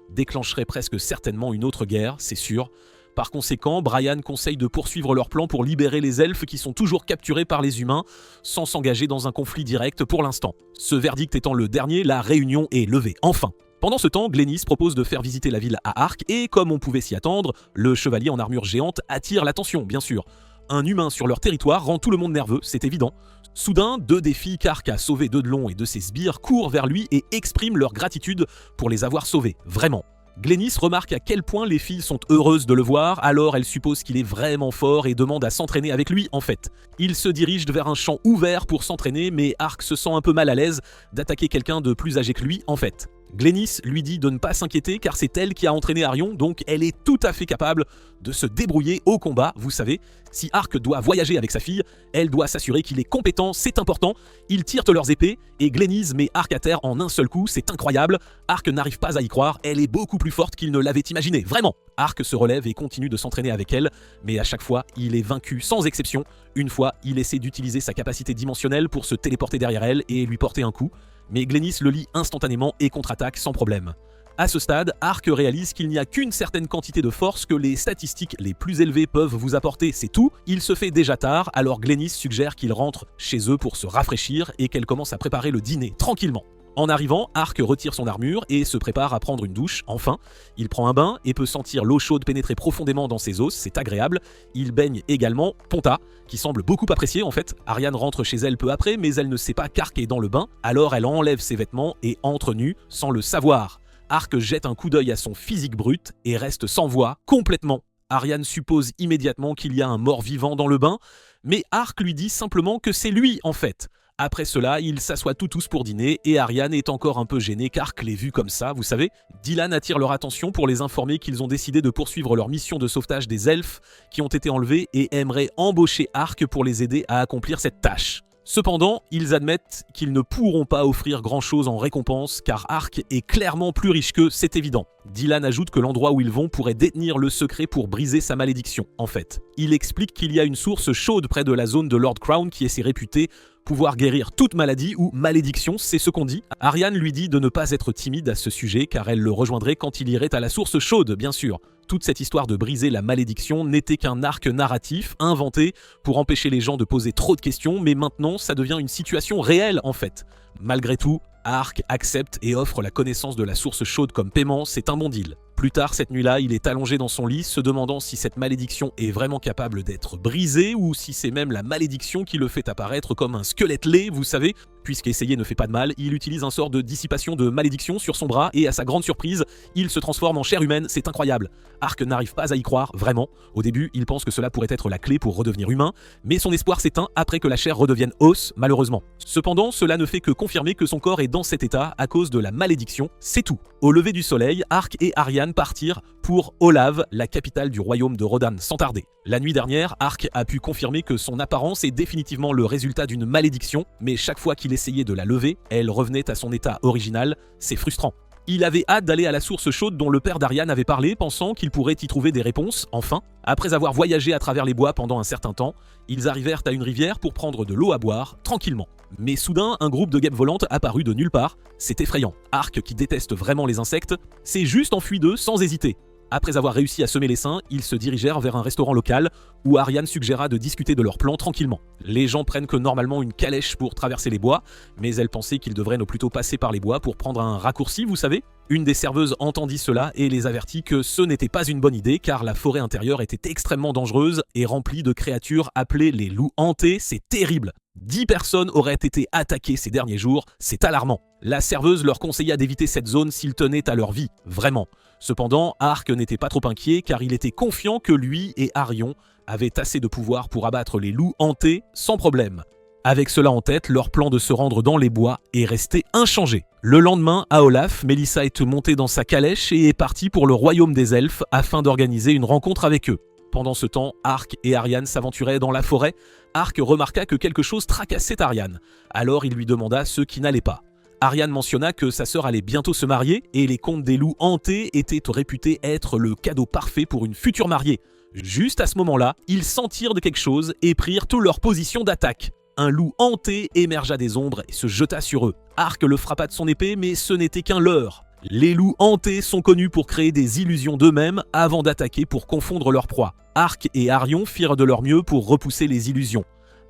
déclencherait presque certainement une autre guerre, c'est sûr. Par conséquent, Brian conseille de poursuivre leur plan pour libérer les elfes qui sont toujours capturés par les humains, sans s'engager dans un conflit direct pour l'instant. Ce verdict étant le dernier, la réunion est levée, enfin. Pendant ce temps, Glennis propose de faire visiter la ville à Ark, et comme on pouvait s'y attendre, le chevalier en armure géante attire l'attention, bien sûr. Un humain sur leur territoire rend tout le monde nerveux, c'est évident. Soudain, 2 des filles qu'Ark a sauvées d'Eudelon et de ses sbires courent vers lui et expriment leur gratitude pour les avoir sauvées, vraiment. Glennis remarque à quel point les filles sont heureuses de le voir, alors elle suppose qu'il est vraiment fort et demande à s'entraîner avec lui en fait. Il se dirige vers un champ ouvert pour s'entraîner, mais Ark se sent un peu mal à l'aise d'attaquer quelqu'un de plus âgé que lui en fait. Glennis lui dit de ne pas s'inquiéter car c'est elle qui a entraîné Arion, donc elle est tout à fait capable de se débrouiller au combat, vous savez. Si Ark doit voyager avec sa fille, elle doit s'assurer qu'il est compétent, c'est important. Ils tirent leurs épées et Glennis met Ark à terre en un seul coup, c'est incroyable. Ark n'arrive pas à y croire, elle est beaucoup plus forte qu'il ne l'avait imaginé, vraiment. Ark se relève et continue de s'entraîner avec elle, mais à chaque fois, il est vaincu sans exception. Une fois, il essaie d'utiliser sa capacité dimensionnelle pour se téléporter derrière elle et lui porter un coup. Mais Glennis le lit instantanément et contre-attaque sans problème. À ce stade, Ark réalise qu'il n'y a qu'une certaine quantité de force que les statistiques les plus élevées peuvent vous apporter, c'est tout. Il se fait déjà tard, alors Glennis suggère qu'il rentre chez eux pour se rafraîchir et qu'elle commence à préparer le dîner, tranquillement. En arrivant, Ark retire son armure et se prépare à prendre une douche, enfin. Il prend un bain et peut sentir l'eau chaude pénétrer profondément dans ses os, c'est agréable. Il baigne également Ponta, qui semble beaucoup apprécier en fait. Ariane rentre chez elle peu après, mais elle ne sait pas qu'Ark est dans le bain, alors elle enlève ses vêtements et entre nue sans le savoir. Ark jette un coup d'œil à son physique brut et reste sans voix, complètement. Ariane suppose immédiatement qu'il y a un mort-vivant dans le bain, mais Ark lui dit simplement que c'est lui en fait. Après cela, ils s'assoient tous pour dîner et Ariane est encore un peu gênée qu'Ark l'ait vu comme ça, vous savez. Dylan attire leur attention pour les informer qu'ils ont décidé de poursuivre leur mission de sauvetage des elfes qui ont été enlevés et aimeraient embaucher Ark pour les aider à accomplir cette tâche. Cependant, ils admettent qu'ils ne pourront pas offrir grand-chose en récompense car Ark est clairement plus riche qu'eux, c'est évident. Dylan ajoute que l'endroit où ils vont pourrait détenir le secret pour briser sa malédiction, en fait. Il explique qu'il y a une source chaude près de la zone de Lord Crown qui est réputée pouvoir guérir toute maladie ou malédiction, c'est ce qu'on dit. Arianne lui dit de ne pas être timide à ce sujet car elle le rejoindrait quand il irait à la source chaude, bien sûr. Toute cette histoire de briser la malédiction n'était qu'un arc narratif inventé pour empêcher les gens de poser trop de questions, mais maintenant ça devient une situation réelle en fait. Malgré tout, Ark accepte et offre la connaissance de la source chaude comme paiement, c'est un bon deal. Plus tard cette nuit-là, il est allongé dans son lit, se demandant si cette malédiction est vraiment capable d'être brisée ou si c'est même la malédiction qui le fait apparaître comme un squelette laid, vous savez. Puisqu'essayer ne fait pas de mal, il utilise un sort de dissipation de malédiction sur son bras et à sa grande surprise, il se transforme en chair humaine, c'est incroyable. Ark n'arrive pas à y croire, vraiment. Au début, il pense que cela pourrait être la clé pour redevenir humain, mais son espoir s'éteint après que la chair redevienne os, malheureusement. Cependant, cela ne fait que confirmer que son corps est dans cet état à cause de la malédiction, c'est tout. Au lever du soleil, Ark et Arianne partirent pour Olav, la capitale du royaume de Rodan, sans tarder. La nuit dernière, Ark a pu confirmer que son apparence est définitivement le résultat d'une malédiction, mais chaque fois qu'il essayait de la lever, elle revenait à son état original, c'est frustrant. Il avait hâte d'aller à la source chaude dont le père d'Arianne avait parlé, pensant qu'il pourrait y trouver des réponses, enfin. Après avoir voyagé à travers les bois pendant un certain temps, ils arrivèrent à une rivière pour prendre de l'eau à boire, tranquillement. Mais soudain, un groupe de guêpes volantes apparut de nulle part, c'est effrayant. Ark, qui déteste vraiment les insectes, s'est juste enfui d'eux sans hésiter. Après avoir réussi à semer l'essaim, ils se dirigèrent vers un restaurant local où Arianne suggéra de discuter de leur plan tranquillement. Les gens prennent que normalement une calèche pour traverser les bois, mais elle pensait qu'ils devraient plutôt passer par les bois pour prendre un raccourci, vous savez. Une des serveuses entendit cela et les avertit que ce n'était pas une bonne idée car la forêt intérieure était extrêmement dangereuse et remplie de créatures appelées les loups hantés, c'est terrible. 10 personnes auraient été attaquées ces derniers jours, c'est alarmant. La serveuse leur conseilla d'éviter cette zone s'ils tenaient à leur vie, vraiment. Cependant, Ark n'était pas trop inquiet car il était confiant que lui et Arion avaient assez de pouvoir pour abattre les loups hantés sans problème. Avec cela en tête, leur plan de se rendre dans les bois est resté inchangé. Le lendemain, à Olaf, Mélissa est montée dans sa calèche et est partie pour le royaume des elfes afin d'organiser une rencontre avec eux. Pendant ce temps, Ark et Arianne s'aventuraient dans la forêt. Ark remarqua que quelque chose tracassait Arianne. Alors il lui demanda ce qui n'allait pas. Arianne mentionna que sa sœur allait bientôt se marier et les contes des loups hantés étaient réputés être le cadeau parfait pour une future mariée. Juste à ce moment-là, ils sentirent de quelque chose et prirent toute leur position d'attaque. Un loup hanté émergea des ombres et se jeta sur eux. Ark le frappa de son épée, mais ce n'était qu'un leurre. Les loups hantés sont connus pour créer des illusions d'eux-mêmes avant d'attaquer pour confondre leur proie. Ark et Arion firent de leur mieux pour repousser les illusions.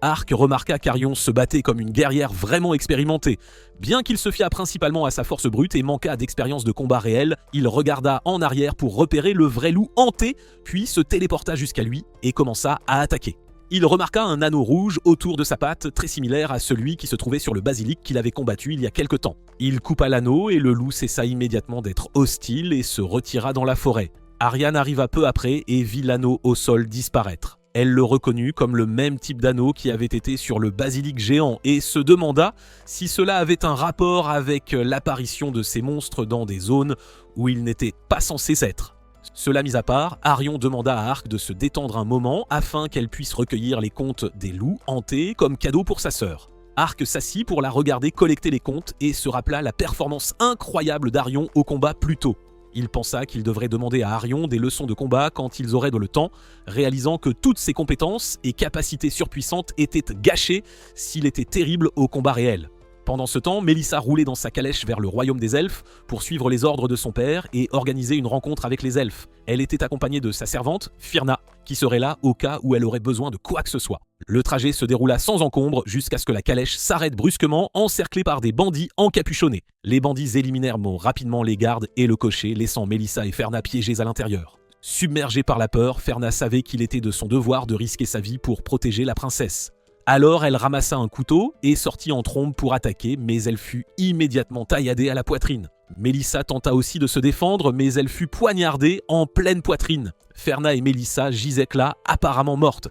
Ark remarqua qu'Arion se battait comme une guerrière vraiment expérimentée. Bien qu'il se fiât principalement à sa force brute et manquât d'expérience de combat réel, il regarda en arrière pour repérer le vrai loup hanté, puis se téléporta jusqu'à lui et commença à attaquer. Il remarqua un anneau rouge autour de sa patte, très similaire à celui qui se trouvait sur le basilic qu'il avait combattu il y a quelque temps. Il coupa l'anneau et le loup cessa immédiatement d'être hostile et se retira dans la forêt. Arianne arriva peu après et vit l'anneau au sol disparaître. Elle le reconnut comme le même type d'anneau qui avait été sur le basilic géant et se demanda si cela avait un rapport avec l'apparition de ces monstres dans des zones où ils n'étaient pas censés être. Cela mis à part, Arion demanda à Ark de se détendre un moment afin qu'elle puisse recueillir les contes des loups hantés comme cadeau pour sa sœur. Ark s'assit pour la regarder collecter les contes et se rappela la performance incroyable d'Arion au combat plus tôt. Il pensa qu'il devrait demander à Arion des leçons de combat quand ils auraient le temps, réalisant que toutes ses compétences et capacités surpuissantes étaient gâchées s'il était terrible au combat réel. Pendant ce temps, Mélissa roulait dans sa calèche vers le royaume des elfes pour suivre les ordres de son père et organiser une rencontre avec les elfes. Elle était accompagnée de sa servante, Firna, qui serait là au cas où elle aurait besoin de quoi que ce soit. Le trajet se déroula sans encombre jusqu'à ce que la calèche s'arrête brusquement, encerclée par des bandits encapuchonnés. Les bandits éliminèrent rapidement les gardes et le cocher, laissant Mélissa et Ferna piégés à l'intérieur. Submergée par la peur, Ferna savait qu'il était de son devoir de risquer sa vie pour protéger la princesse. Alors elle ramassa un couteau et sortit en trombe pour attaquer, mais elle fut immédiatement tailladée à la poitrine. Mélissa tenta aussi de se défendre, mais elle fut poignardée en pleine poitrine. Ferna et Mélissa gisaient là, apparemment mortes,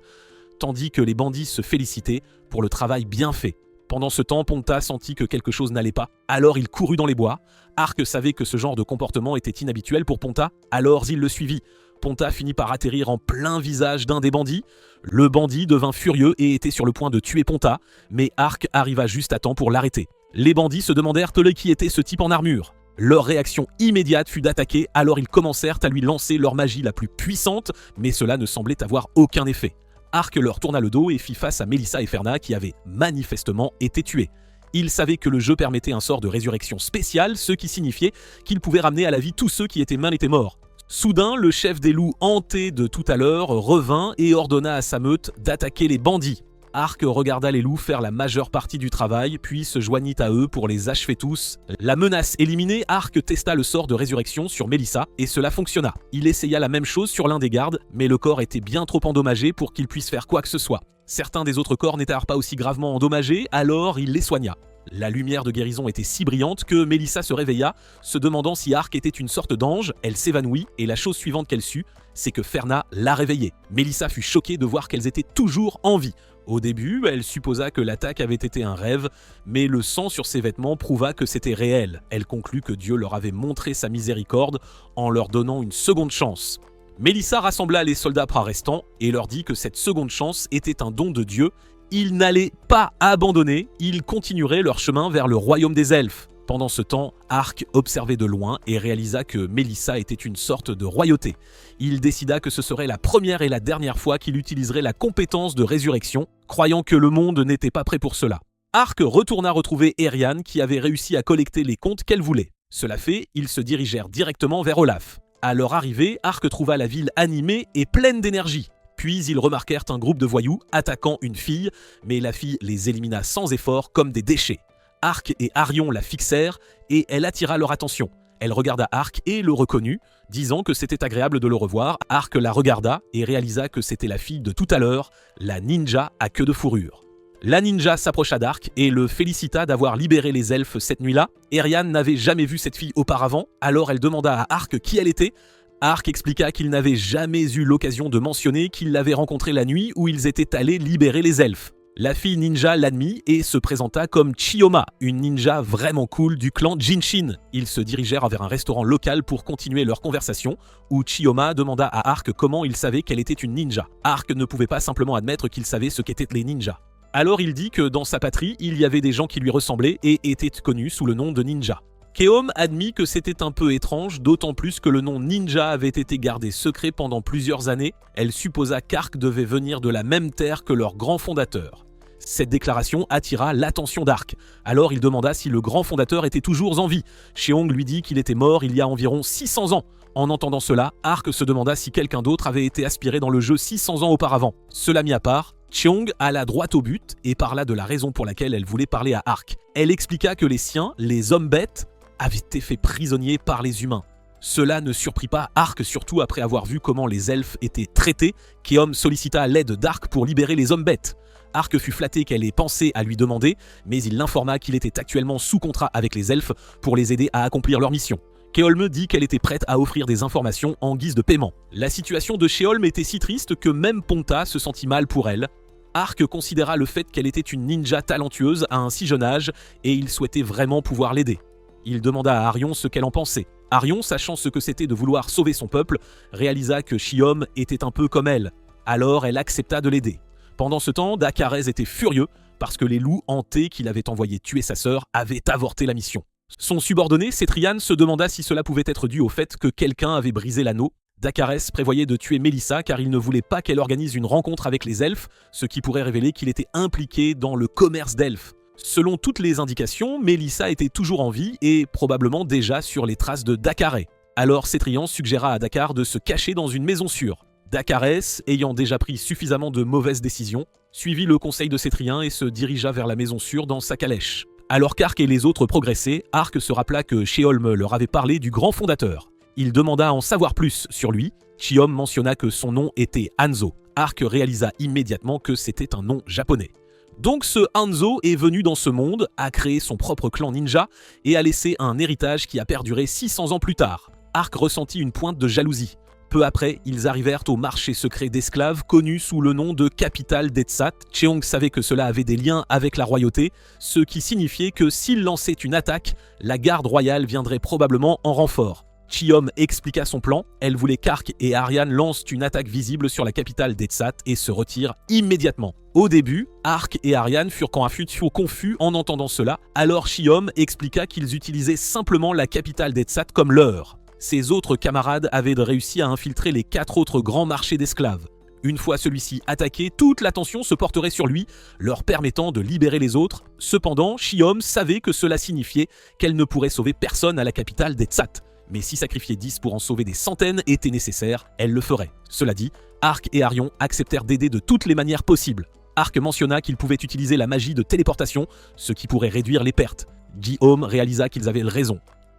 tandis que les bandits se félicitaient pour le travail bien fait. Pendant ce temps, Ponta sentit que quelque chose n'allait pas, alors il courut dans les bois. Ark savait que ce genre de comportement était inhabituel pour Ponta, alors il le suivit. Ponta finit par atterrir en plein visage d'un des bandits. Le bandit devint furieux et était sur le point de tuer Ponta, mais Ark arriva juste à temps pour l'arrêter. Les bandits se demandèrent qui était ce type en armure. Leur réaction immédiate fut d'attaquer, alors ils commencèrent à lui lancer leur magie la plus puissante, mais cela ne semblait avoir aucun effet. Ark leur tourna le dos et fit face à Melissa et Ferna qui avaient manifestement été tués. Il savait que le jeu permettait un sort de résurrection spécial, ce qui signifiait qu'il pouvait ramener à la vie tous ceux qui étaient morts. Soudain, le chef des loups hanté de tout à l'heure revint et ordonna à sa meute d'attaquer les bandits. Ark regarda les loups faire la majeure partie du travail, puis se joignit à eux pour les achever tous. La menace éliminée, Ark testa le sort de résurrection sur Melissa, et cela fonctionna. Il essaya la même chose sur l'un des gardes, mais le corps était bien trop endommagé pour qu'il puisse faire quoi que ce soit. Certains des autres corps n'étaient pas aussi gravement endommagés, alors il les soigna. La lumière de guérison était si brillante que Melissa se réveilla, se demandant si Ark était une sorte d'ange. Elle s'évanouit, et la chose suivante qu'elle sut, c'est que Ferna l'a réveillée. Melissa fut choquée de voir qu'elles étaient toujours en vie. Au début, elle supposa que l'attaque avait été un rêve, mais le sang sur ses vêtements prouva que c'était réel. Elle conclut que Dieu leur avait montré sa miséricorde en leur donnant une seconde chance. Melissa rassembla les soldats restants et leur dit que cette seconde chance était un don de Dieu. Ils n'allaient pas abandonner, ils continueraient leur chemin vers le royaume des elfes. Pendant ce temps, Ark observait de loin et réalisa que Melissa était une sorte de royauté. Il décida que ce serait la première et la dernière fois qu'il utiliserait la compétence de résurrection, croyant que le monde n'était pas prêt pour cela. Ark retourna retrouver Eriann qui avait réussi à collecter les comptes qu'elle voulait. Cela fait, ils se dirigèrent directement vers Olaf. À leur arrivée, Ark trouva la ville animée et pleine d'énergie. Puis ils remarquèrent un groupe de voyous attaquant une fille, mais la fille les élimina sans effort comme des déchets. Ark et Arion la fixèrent et elle attira leur attention. Elle regarda Ark et le reconnut, disant que c'était agréable de le revoir. Ark la regarda et réalisa que c'était la fille de tout à l'heure, la ninja à queue de fourrure. La ninja s'approcha d'Ark et le félicita d'avoir libéré les elfes cette nuit-là. Eriann n'avait jamais vu cette fille auparavant, alors elle demanda à Ark qui elle était. Ark expliqua qu'il n'avait jamais eu l'occasion de mentionner qu'il l'avait rencontrée la nuit où ils étaient allés libérer les elfes. La fille ninja l'admit et se présenta comme Chioma, une ninja vraiment cool du clan Jinshin. Ils se dirigèrent vers un restaurant local pour continuer leur conversation, où Chioma demanda à Ark comment il savait qu'elle était une ninja. Ark ne pouvait pas simplement admettre qu'il savait ce qu'étaient les ninjas. Alors il dit que dans sa patrie, il y avait des gens qui lui ressemblaient et étaient connus sous le nom de ninja. Keom admit que c'était un peu étrange, d'autant plus que le nom ninja avait été gardé secret pendant plusieurs années. Elle supposa qu'Ark devait venir de la même terre que leur grand fondateur. Cette déclaration attira l'attention d'Ark. Alors il demanda si le grand fondateur était toujours en vie. Cheong lui dit qu'il était mort il y a environ 600 ans. En entendant cela, Ark se demanda si quelqu'un d'autre avait été aspiré dans le jeu 600 ans auparavant. Cela mis à part, Cheong alla droit au but et parla de la raison pour laquelle elle voulait parler à Ark. Elle expliqua que les siens, les hommes bêtes, avaient été faits prisonniers par les humains. Cela ne surprit pas Ark, surtout après avoir vu comment les elfes étaient traités. Keom sollicita l'aide d'Ark pour libérer les hommes bêtes. Ark fut flatté qu'elle ait pensé à lui demander, mais il l'informa qu'il était actuellement sous contrat avec les elfes pour les aider à accomplir leur mission. Keolme dit qu'elle était prête à offrir des informations en guise de paiement. La situation de Sheolm était si triste que même Ponta se sentit mal pour elle. Ark considéra le fait qu'elle était une ninja talentueuse à un si jeune âge et il souhaitait vraiment pouvoir l'aider. Il demanda à Arion ce qu'elle en pensait. Arion, sachant ce que c'était de vouloir sauver son peuple, réalisa que Shiom était un peu comme elle. Alors elle accepta de l'aider. Pendant ce temps, Dakarez était furieux parce que les loups hantés qu'il avait envoyé tuer sa sœur avaient avorté la mission. Son subordonné, Cetrian, se demanda si cela pouvait être dû au fait que quelqu'un avait brisé l'anneau. Dakarez prévoyait de tuer Melissa car il ne voulait pas qu'elle organise une rencontre avec les elfes, ce qui pourrait révéler qu'il était impliqué dans le commerce d'elfes. Selon toutes les indications, Melissa était toujours en vie et probablement déjà sur les traces de Dakarez. Alors Cetrian suggéra à Dakar de se cacher dans une maison sûre. Dakarez, ayant déjà pris suffisamment de mauvaises décisions, suivit le conseil de Cetrian et se dirigea vers la maison sûre dans sa calèche. Alors qu'Ark et les autres progressaient, Ark se rappela que Sheolm leur avait parlé du grand fondateur. Il demanda à en savoir plus sur lui. Chiom mentionna que son nom était Hanzo. Ark réalisa immédiatement que c'était un nom japonais. Donc ce Hanzo est venu dans ce monde, a créé son propre clan ninja et a laissé un héritage qui a perduré 600 ans plus tard. Ark ressentit une pointe de jalousie. Peu après, ils arrivèrent au marché secret d'esclaves connu sous le nom de capitale d'Etsat. Cheong savait que cela avait des liens avec la royauté, ce qui signifiait que s'il lançait une attaque, la garde royale viendrait probablement en renfort. Chiom expliqua son plan, elle voulait qu'Ark et Ariane lancent une attaque visible sur la capitale d'Etsat et se retirent immédiatement. Au début, Ark et Ariane furent confus en entendant cela, alors Chiom expliqua qu'ils utilisaient simplement la capitale d'Etsat comme leur. Ses autres camarades avaient réussi à infiltrer les 4 autres grands marchés d'esclaves. Une fois celui-ci attaqué, toute l'attention se porterait sur lui, leur permettant de libérer les autres. Cependant, Chiom savait que cela signifiait qu'elle ne pourrait sauver personne à la capitale d'Etsat. Mais si sacrifier 10 pour en sauver des centaines était nécessaire, elle le ferait. Cela dit, Ark et Arion acceptèrent d'aider de toutes les manières possibles. Ark mentionna qu'il pouvait utiliser la magie de téléportation, ce qui pourrait réduire les pertes. Chiom réalisa qu'ils avaient raison.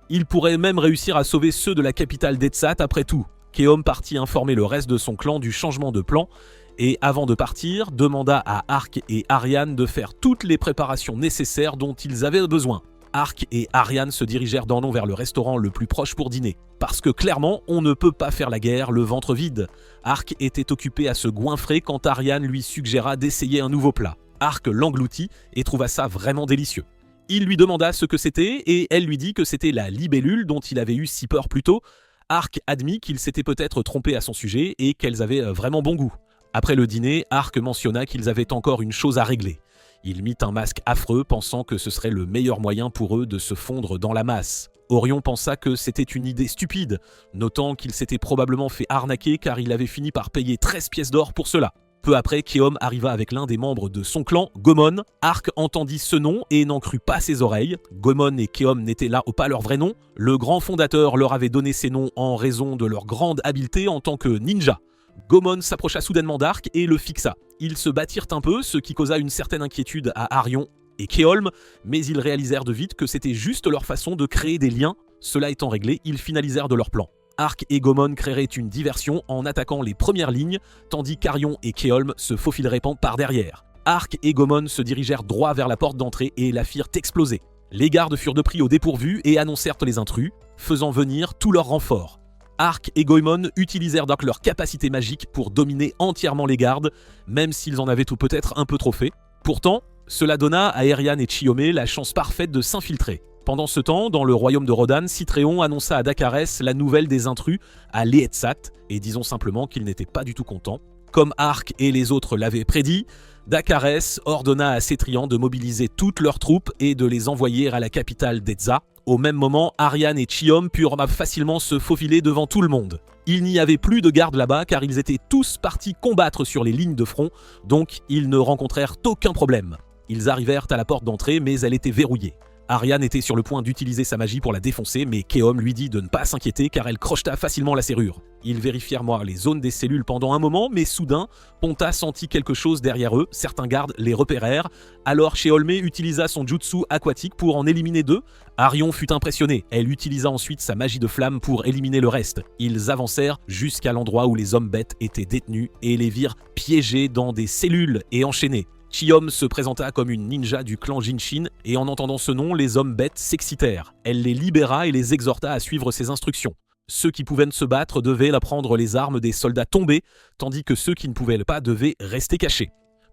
Il pourrait même réussir à sauver ceux de la capitale d'Etsat après tout. Chiom partit informer le reste de son clan du changement de plan et, avant de partir, demanda à Ark et Ariane de faire toutes les préparations nécessaires dont ils avaient besoin. Ark et Ariane se dirigèrent d'un nom vers le restaurant le plus proche pour dîner. Parce que clairement, on ne peut pas faire la guerre le ventre vide. Ark était occupé à se goinfrer quand Ariane lui suggéra d'essayer un nouveau plat. Ark l'engloutit et trouva ça vraiment délicieux. Il lui demanda ce que c'était et elle lui dit que c'était la libellule dont il avait eu si peur plus tôt. Ark admit qu'il s'était peut-être trompé à son sujet et qu'elles avaient vraiment bon goût. Après le dîner, Ark mentionna qu'ils avaient encore une chose à régler. Il mit un masque affreux, pensant que ce serait le meilleur moyen pour eux de se fondre dans la masse. Orion pensa que c'était une idée stupide, notant qu'il s'était probablement fait arnaquer car il avait fini par payer 13 pièces d'or pour cela. Peu après, Chiom arriva avec l'un des membres de son clan, Gomon. Ark entendit ce nom et n'en crut pas ses oreilles. Gomon et Chiom n'étaient là pas leur vrai nom. Le grand fondateur leur avait donné ces noms en raison de leur grande habileté en tant que ninja. Gomon s'approcha soudainement d'Ark et le fixa. Ils se battirent un peu, ce qui causa une certaine inquiétude à Arion et Keholm, mais ils réalisèrent de vite que c'était juste leur façon de créer des liens. Cela étant réglé, ils finalisèrent de leur plan. Ark et Gomon créeraient une diversion en attaquant les premières lignes, tandis qu'Arion et Keholm se faufileraient par derrière. Ark et Gomon se dirigèrent droit vers la porte d'entrée et la firent exploser. Les gardes furent de pris au dépourvu et annoncèrent les intrus, faisant venir tout leur renfort. Ark et Goemon utilisèrent donc leur capacité magique pour dominer entièrement les gardes, même s'ils en avaient tout peut-être un peu trop fait. Pourtant, cela donna à Erian et Chiomé la chance parfaite de s'infiltrer. Pendant ce temps, dans le royaume de Rodan, Citréon annonça à Dakarès la nouvelle des intrus à Leetsat, et disons simplement qu'il n'était pas du tout content. Comme Ark et les autres l'avaient prédit, Dakarès ordonna à Cétrian de mobiliser toutes leurs troupes et de les envoyer à la capitale d'Etza. Au même moment, Ariane et Chiom purent facilement se faufiler devant tout le monde. Il n'y avait plus de gardes là-bas car ils étaient tous partis combattre sur les lignes de front, donc ils ne rencontrèrent aucun problème. Ils arrivèrent à la porte d'entrée mais elle était verrouillée. Ariane était sur le point d'utiliser sa magie pour la défoncer, mais Keom lui dit de ne pas s'inquiéter car elle crocheta facilement la serrure. Ils vérifièrent les zones des cellules pendant un moment, mais soudain, Ponta sentit quelque chose derrière eux, certains gardes les repérèrent, alors Sheolmé utilisa son jutsu aquatique pour en éliminer 2. Arion fut impressionné, elle utilisa ensuite sa magie de flamme pour éliminer le reste. Ils avancèrent jusqu'à l'endroit où les hommes bêtes étaient détenus et les virent piégés dans des cellules et enchaînés. Chiom se présenta comme une ninja du clan Jinshin et en entendant ce nom, les hommes bêtes s'excitèrent. Elle les libéra et les exhorta à suivre ses instructions. Ceux qui pouvaient se battre devaient prendre les armes des soldats tombés, tandis que ceux qui ne pouvaient pas devaient rester cachés.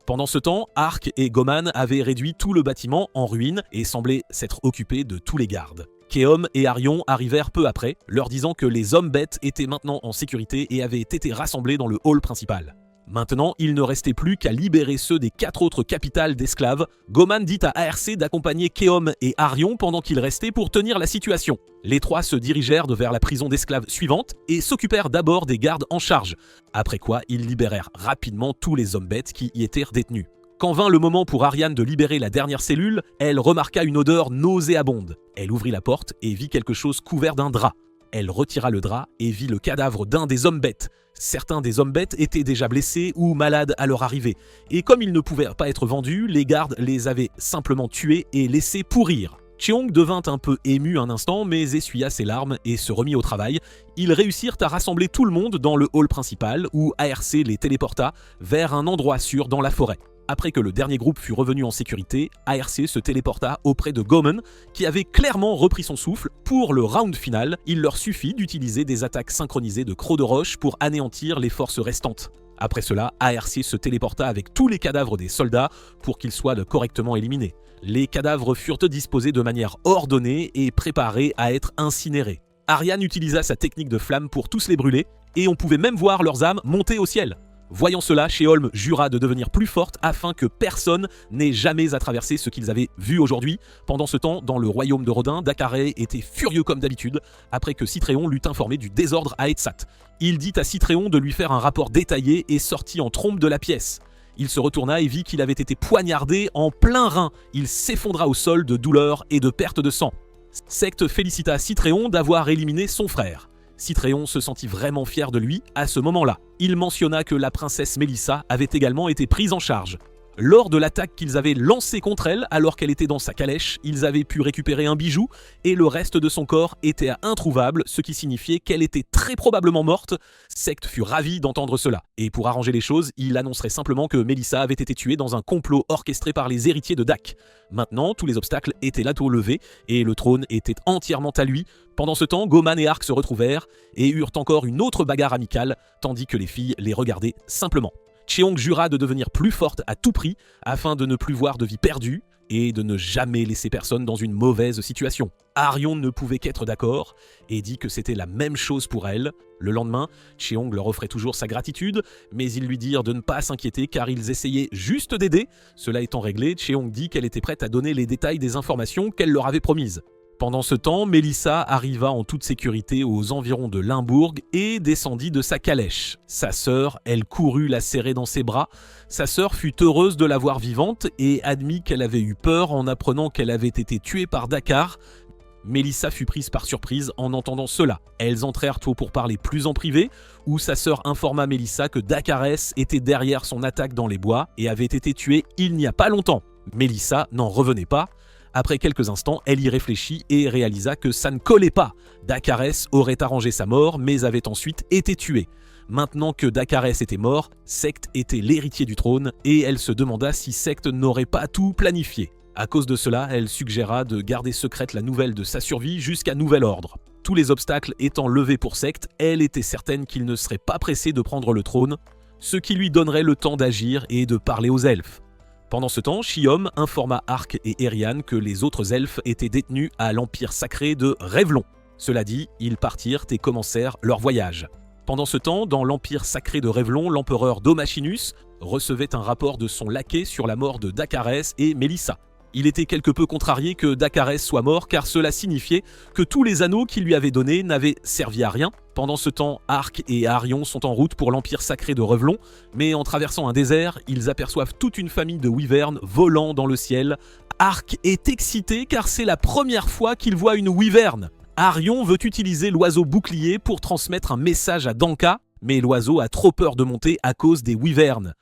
Pendant ce temps, Ark et Goman avaient réduit tout le bâtiment en ruine et semblaient s'être occupés de tous les gardes. Keom et Arion arrivèrent peu après, leur disant que les hommes bêtes étaient maintenant en sécurité et avaient été rassemblés dans le hall principal. Maintenant, il ne restait plus qu'à libérer ceux des 4 autres capitales d'esclaves. Goman dit à ARC d'accompagner Keom et Arion pendant qu'ils restaient pour tenir la situation. Les 3 se dirigèrent vers la prison d'esclaves suivante et s'occupèrent d'abord des gardes en charge, après quoi ils libérèrent rapidement tous les hommes bêtes qui y étaient détenus. Quand vint le moment pour Ariane de libérer la dernière cellule, elle remarqua une odeur nauséabonde. Elle ouvrit la porte et vit quelque chose couvert d'un drap. Elle retira le drap et vit le cadavre d'un des hommes bêtes. Certains des hommes bêtes étaient déjà blessés ou malades à leur arrivée, et comme ils ne pouvaient pas être vendus, les gardes les avaient simplement tués et laissés pourrir. Cheong devint un peu ému un instant, mais essuya ses larmes et se remit au travail. Ils réussirent à rassembler tout le monde dans le hall principal, où ARC les téléporta vers un endroit sûr dans la forêt. Après que le dernier groupe fut revenu en sécurité, ARC se téléporta auprès de Gomen, qui avait clairement repris son souffle. Pour le round final, il leur suffit d'utiliser des attaques synchronisées de crocs de roche pour anéantir les forces restantes. Après cela, ARC se téléporta avec tous les cadavres des soldats pour qu'ils soient correctement éliminés. Les cadavres furent disposés de manière ordonnée et préparés à être incinérés. Ariane utilisa sa technique de flamme pour tous les brûler, et on pouvait même voir leurs âmes monter au ciel. Voyant cela, Sheolm jura de devenir plus forte afin que personne n'ait jamais à traverser ce qu'ils avaient vu aujourd'hui. Pendant ce temps, dans le royaume de Rodin, Dakaré était furieux comme d'habitude, après que Citréon l'eût informé du désordre à Etsat. Il dit à Citréon de lui faire un rapport détaillé et sortit en trombe de la pièce. Il se retourna et vit qu'il avait été poignardé en plein rein. Il s'effondra au sol de douleur et de perte de sang. Secte félicita Citréon d'avoir éliminé son frère. Citréon se sentit vraiment fier de lui à ce moment-là. Il mentionna que la princesse Mélissa avait également été prise en charge. Lors de l'attaque qu'ils avaient lancée contre elle alors qu'elle était dans sa calèche, ils avaient pu récupérer un bijou et le reste de son corps était introuvable, ce qui signifiait qu'elle était très probablement morte. Secte fut ravi d'entendre cela. Et pour arranger les choses, il annoncerait simplement que Mélissa avait été tuée dans un complot orchestré par les héritiers de Dak. Maintenant, tous les obstacles étaient là-haut levés et le trône était entièrement à lui. Pendant ce temps, Goman et Ark se retrouvèrent et eurent encore une autre bagarre amicale, tandis que les filles les regardaient simplement. Cheong jura de devenir plus forte à tout prix afin de ne plus voir de vie perdue et de ne jamais laisser personne dans une mauvaise situation. Arion ne pouvait qu'être d'accord et dit que c'était la même chose pour elle. Le lendemain, Cheong leur offrait toujours sa gratitude, mais ils lui dirent de ne pas s'inquiéter car ils essayaient juste d'aider. Cela étant réglé, Cheong dit qu'elle était prête à donner les détails des informations qu'elle leur avait promises. Pendant ce temps, Mélissa arriva en toute sécurité aux environs de Limbourg et descendit de sa calèche. Sa sœur, elle courut la serrer dans ses bras. Sa sœur fut heureuse de la voir vivante et admit qu'elle avait eu peur en apprenant qu'elle avait été tuée par Dakar. Mélissa fut prise par surprise en entendant cela. Elles entrèrent au pourparler plus en privé, où sa sœur informa Mélissa que Dakarès était derrière son attaque dans les bois et avait été tuée il n'y a pas longtemps. Mélissa n'en revenait pas. Après quelques instants, elle y réfléchit et réalisa que ça ne collait pas. Dakarès aurait arrangé sa mort, mais avait ensuite été tué. Maintenant que Dakarès était mort, Secte était l'héritier du trône et elle se demanda si Secte n'aurait pas tout planifié. À cause de cela, elle suggéra de garder secrète la nouvelle de sa survie jusqu'à nouvel ordre. Tous les obstacles étant levés pour Secte, elle était certaine qu'il ne serait pas pressé de prendre le trône, ce qui lui donnerait le temps d'agir et de parler aux elfes. Pendant ce temps, Shiom informa Ark et Erian que les autres elfes étaient détenus à l'empire sacré de Revlon. Cela dit, ils partirent et commencèrent leur voyage. Pendant ce temps, dans l'empire sacré de Revlon, l'empereur Domachinus recevait un rapport de son laquais sur la mort de Dakarès et Mélissa. Il était quelque peu contrarié que Dakarès soit mort car cela signifiait que tous les anneaux qu'il lui avait donnés n'avaient servi à rien. Pendant ce temps, Ark et Arion sont en route pour l'empire sacré de Revlon, mais en traversant un désert, ils aperçoivent toute une famille de wyverns volant dans le ciel. Ark est excité car c'est la première fois qu'il voit une wyvern. Arion veut utiliser l'oiseau bouclier pour transmettre un message à Danka, mais l'oiseau a trop peur de monter à cause des wyverns.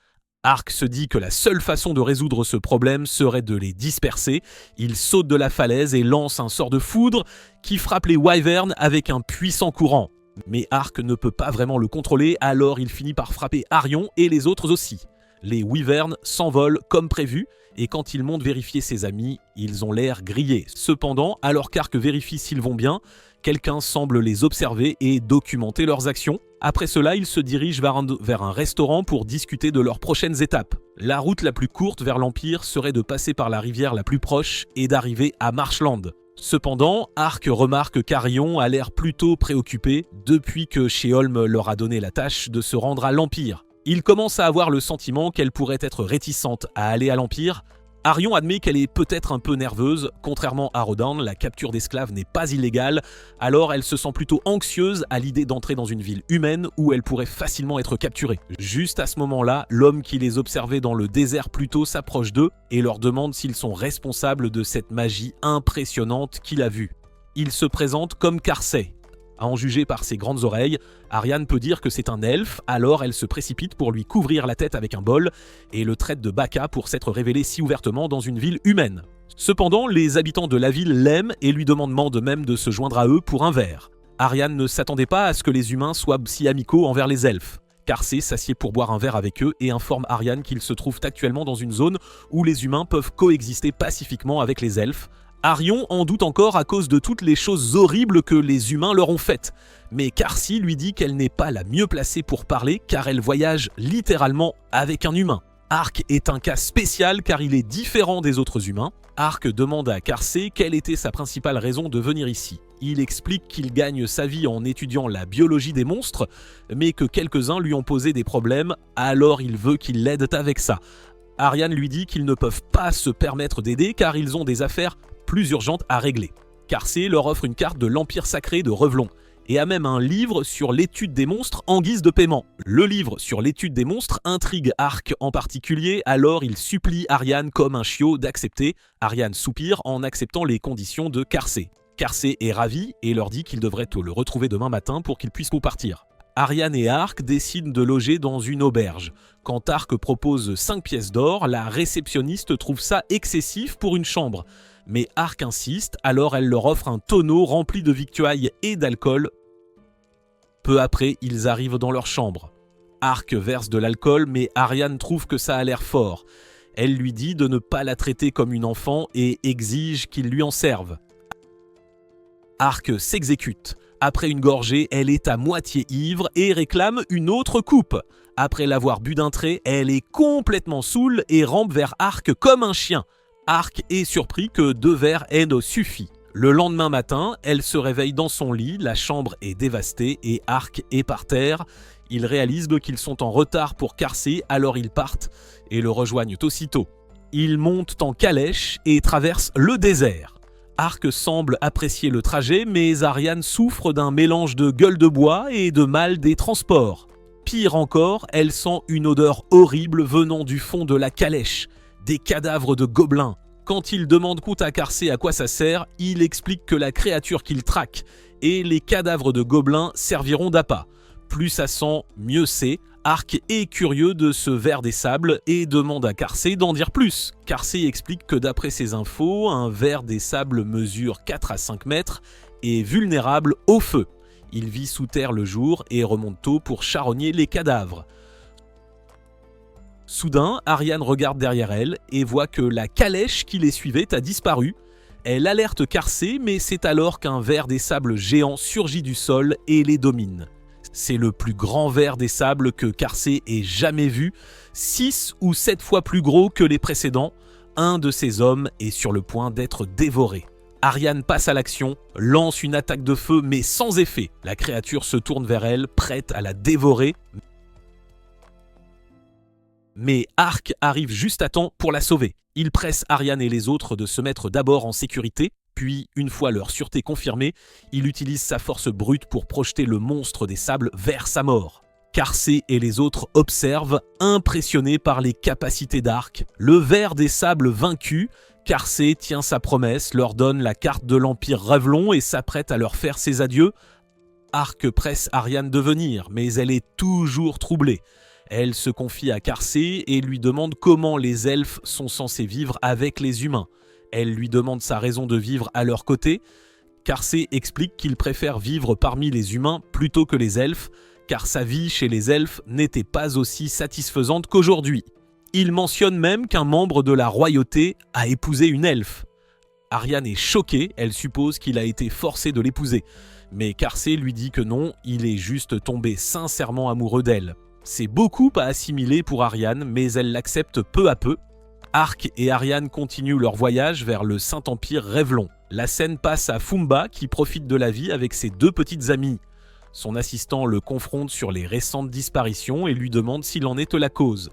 Ark se dit que la seule façon de résoudre ce problème serait de les disperser. Il saute de la falaise et lance un sort de foudre qui frappe les wyverns avec un puissant courant. Mais Ark ne peut pas vraiment le contrôler, alors il finit par frapper Arion et les autres aussi. Les wyverns s'envolent comme prévu, et quand il monte vérifier ses amis, ils ont l'air grillés. Cependant, alors qu'Ark vérifie s'ils vont bien, quelqu'un semble les observer et documenter leurs actions. Après cela, ils se dirigent vers un restaurant pour discuter de leurs prochaines étapes. La route la plus courte vers l'Empire serait de passer par la rivière la plus proche et d'arriver à Marshland. Cependant, Ark remarque qu'Arion a l'air plutôt préoccupé depuis que Sheolm leur a donné la tâche de se rendre à l'Empire. Il commence à avoir le sentiment qu'elle pourrait être réticente à aller à l'Empire. Arion admet qu'elle est peut-être un peu nerveuse. Contrairement à Rodin, la capture d'esclaves n'est pas illégale, alors elle se sent plutôt anxieuse à l'idée d'entrer dans une ville humaine où elle pourrait facilement être capturée. Juste à ce moment-là, l'homme qui les observait dans le désert plus tôt s'approche d'eux et leur demande s'ils sont responsables de cette magie impressionnante qu'il a vue. Il se présente comme Karsey. À en juger par ses grandes oreilles, Ariane peut dire que c'est un elfe, alors elle se précipite pour lui couvrir la tête avec un bol et le traite de Baka pour s'être révélé si ouvertement dans une ville humaine. Cependant, les habitants de la ville l'aiment et lui demandent de même de se joindre à eux pour un verre. Ariane ne s'attendait pas à ce que les humains soient si amicaux envers les elfes. Karsey s'assied pour boire un verre avec eux et informe Ariane qu'ils se trouvent actuellement dans une zone où les humains peuvent coexister pacifiquement avec les elfes. Arion en doute encore à cause de toutes les choses horribles que les humains leur ont faites. Mais Karsey lui dit qu'elle n'est pas la mieux placée pour parler car elle voyage littéralement avec un humain. Ark est un cas spécial car il est différent des autres humains. Ark demande à Karsey quelle était sa principale raison de venir ici. Il explique qu'il gagne sa vie en étudiant la biologie des monstres, mais que quelques-uns lui ont posé des problèmes, alors il veut qu'il l'aide avec ça. Ariane lui dit qu'ils ne peuvent pas se permettre d'aider car ils ont des affaires plus urgentes à régler. Carcé leur offre une carte de l'Empire sacré de Revlon et a même un livre sur l'étude des monstres en guise de paiement. Le livre sur l'étude des monstres intrigue Arc en particulier, alors il supplie Ariane comme un chiot d'accepter. Ariane soupire en acceptant les conditions de Carcé. Carcé est ravi et leur dit qu'il devrait le retrouver demain matin pour qu'ils puissent repartir. Ariane et Arc décident de loger dans une auberge. Quand Arc propose 5 pièces d'or, la réceptionniste trouve ça excessif pour une chambre. Mais Arc insiste, alors elle leur offre un tonneau rempli de victuailles et d'alcool. Peu après, ils arrivent dans leur chambre. Arc verse de l'alcool, mais Ariane trouve que ça a l'air fort. Elle lui dit de ne pas la traiter comme une enfant et exige qu'il lui en serve. Arc s'exécute. Après une gorgée, elle est à moitié ivre et réclame une autre coupe. Après l'avoir bu d'un trait, elle est complètement saoule et rampe vers Arc comme un chien. Arc est surpris que 2 verres aient suffi. Le lendemain matin, elle se réveille dans son lit, la chambre est dévastée et Arc est par terre. Ils réalisent qu'ils sont en retard pour Carcé, alors ils partent et le rejoignent aussitôt. Ils montent en calèche et traversent le désert. Arc semble apprécier le trajet, mais Ariane souffre d'un mélange de gueule de bois et de mal des transports. Pire encore, elle sent une odeur horrible venant du fond de la calèche, des cadavres de gobelins. Quand il demande à Carcé à quoi ça sert, il explique que la créature qu'il traque et les cadavres de gobelins serviront d'appât. Plus ça sent, mieux c'est. Arc est curieux de ce ver des sables et demande à Carcé d'en dire plus. Carcé explique que d'après ses infos, un ver des sables mesure 4 à 5 mètres et est vulnérable au feu. Il vit sous terre le jour et remonte tôt pour charogner les cadavres. Soudain, Ariane regarde derrière elle et voit que la calèche qui les suivait a disparu. Elle alerte Carcé, mais c'est alors qu'un ver des sables géant surgit du sol et les domine. C'est le plus grand ver des sables que Carcé ait jamais vu, 6 ou 7 fois plus gros que les précédents. Un de ces hommes est sur le point d'être dévoré. Ariane passe à l'action, lance une attaque de feu mais sans effet. La créature se tourne vers elle, prête à la dévorer. Mais Arc arrive juste à temps pour la sauver. Il presse Ariane et les autres de se mettre d'abord en sécurité, puis, une fois leur sûreté confirmée, il utilise sa force brute pour projeter le monstre des sables vers sa mort. Carcé et les autres observent, impressionnés par les capacités d'Arc. Le ver des sables vaincu, Carcé tient sa promesse, leur donne la carte de l'Empire Revlon et s'apprête à leur faire ses adieux. Arc presse Ariane de venir, mais elle est toujours troublée. Elle se confie à Carcé et lui demande comment les elfes sont censés vivre avec les humains. Elle lui demande sa raison de vivre à leur côté. Carcé explique qu'il préfère vivre parmi les humains plutôt que les elfes, car sa vie chez les elfes n'était pas aussi satisfaisante qu'aujourd'hui. Il mentionne même qu'un membre de la royauté a épousé une elfe. Ariane est choquée, elle suppose qu'il a été forcé de l'épouser. Mais Carcé lui dit que non, il est juste tombé sincèrement amoureux d'elle. C'est beaucoup à assimiler pour Ariane, mais elle l'accepte peu à peu. Arc et Ariane continuent leur voyage vers le Saint-Empire Revlon. La scène passe à Fumba qui profite de la vie avec ses 2 petites amies. Son assistant le confronte sur les récentes disparitions et lui demande s'il en est la cause.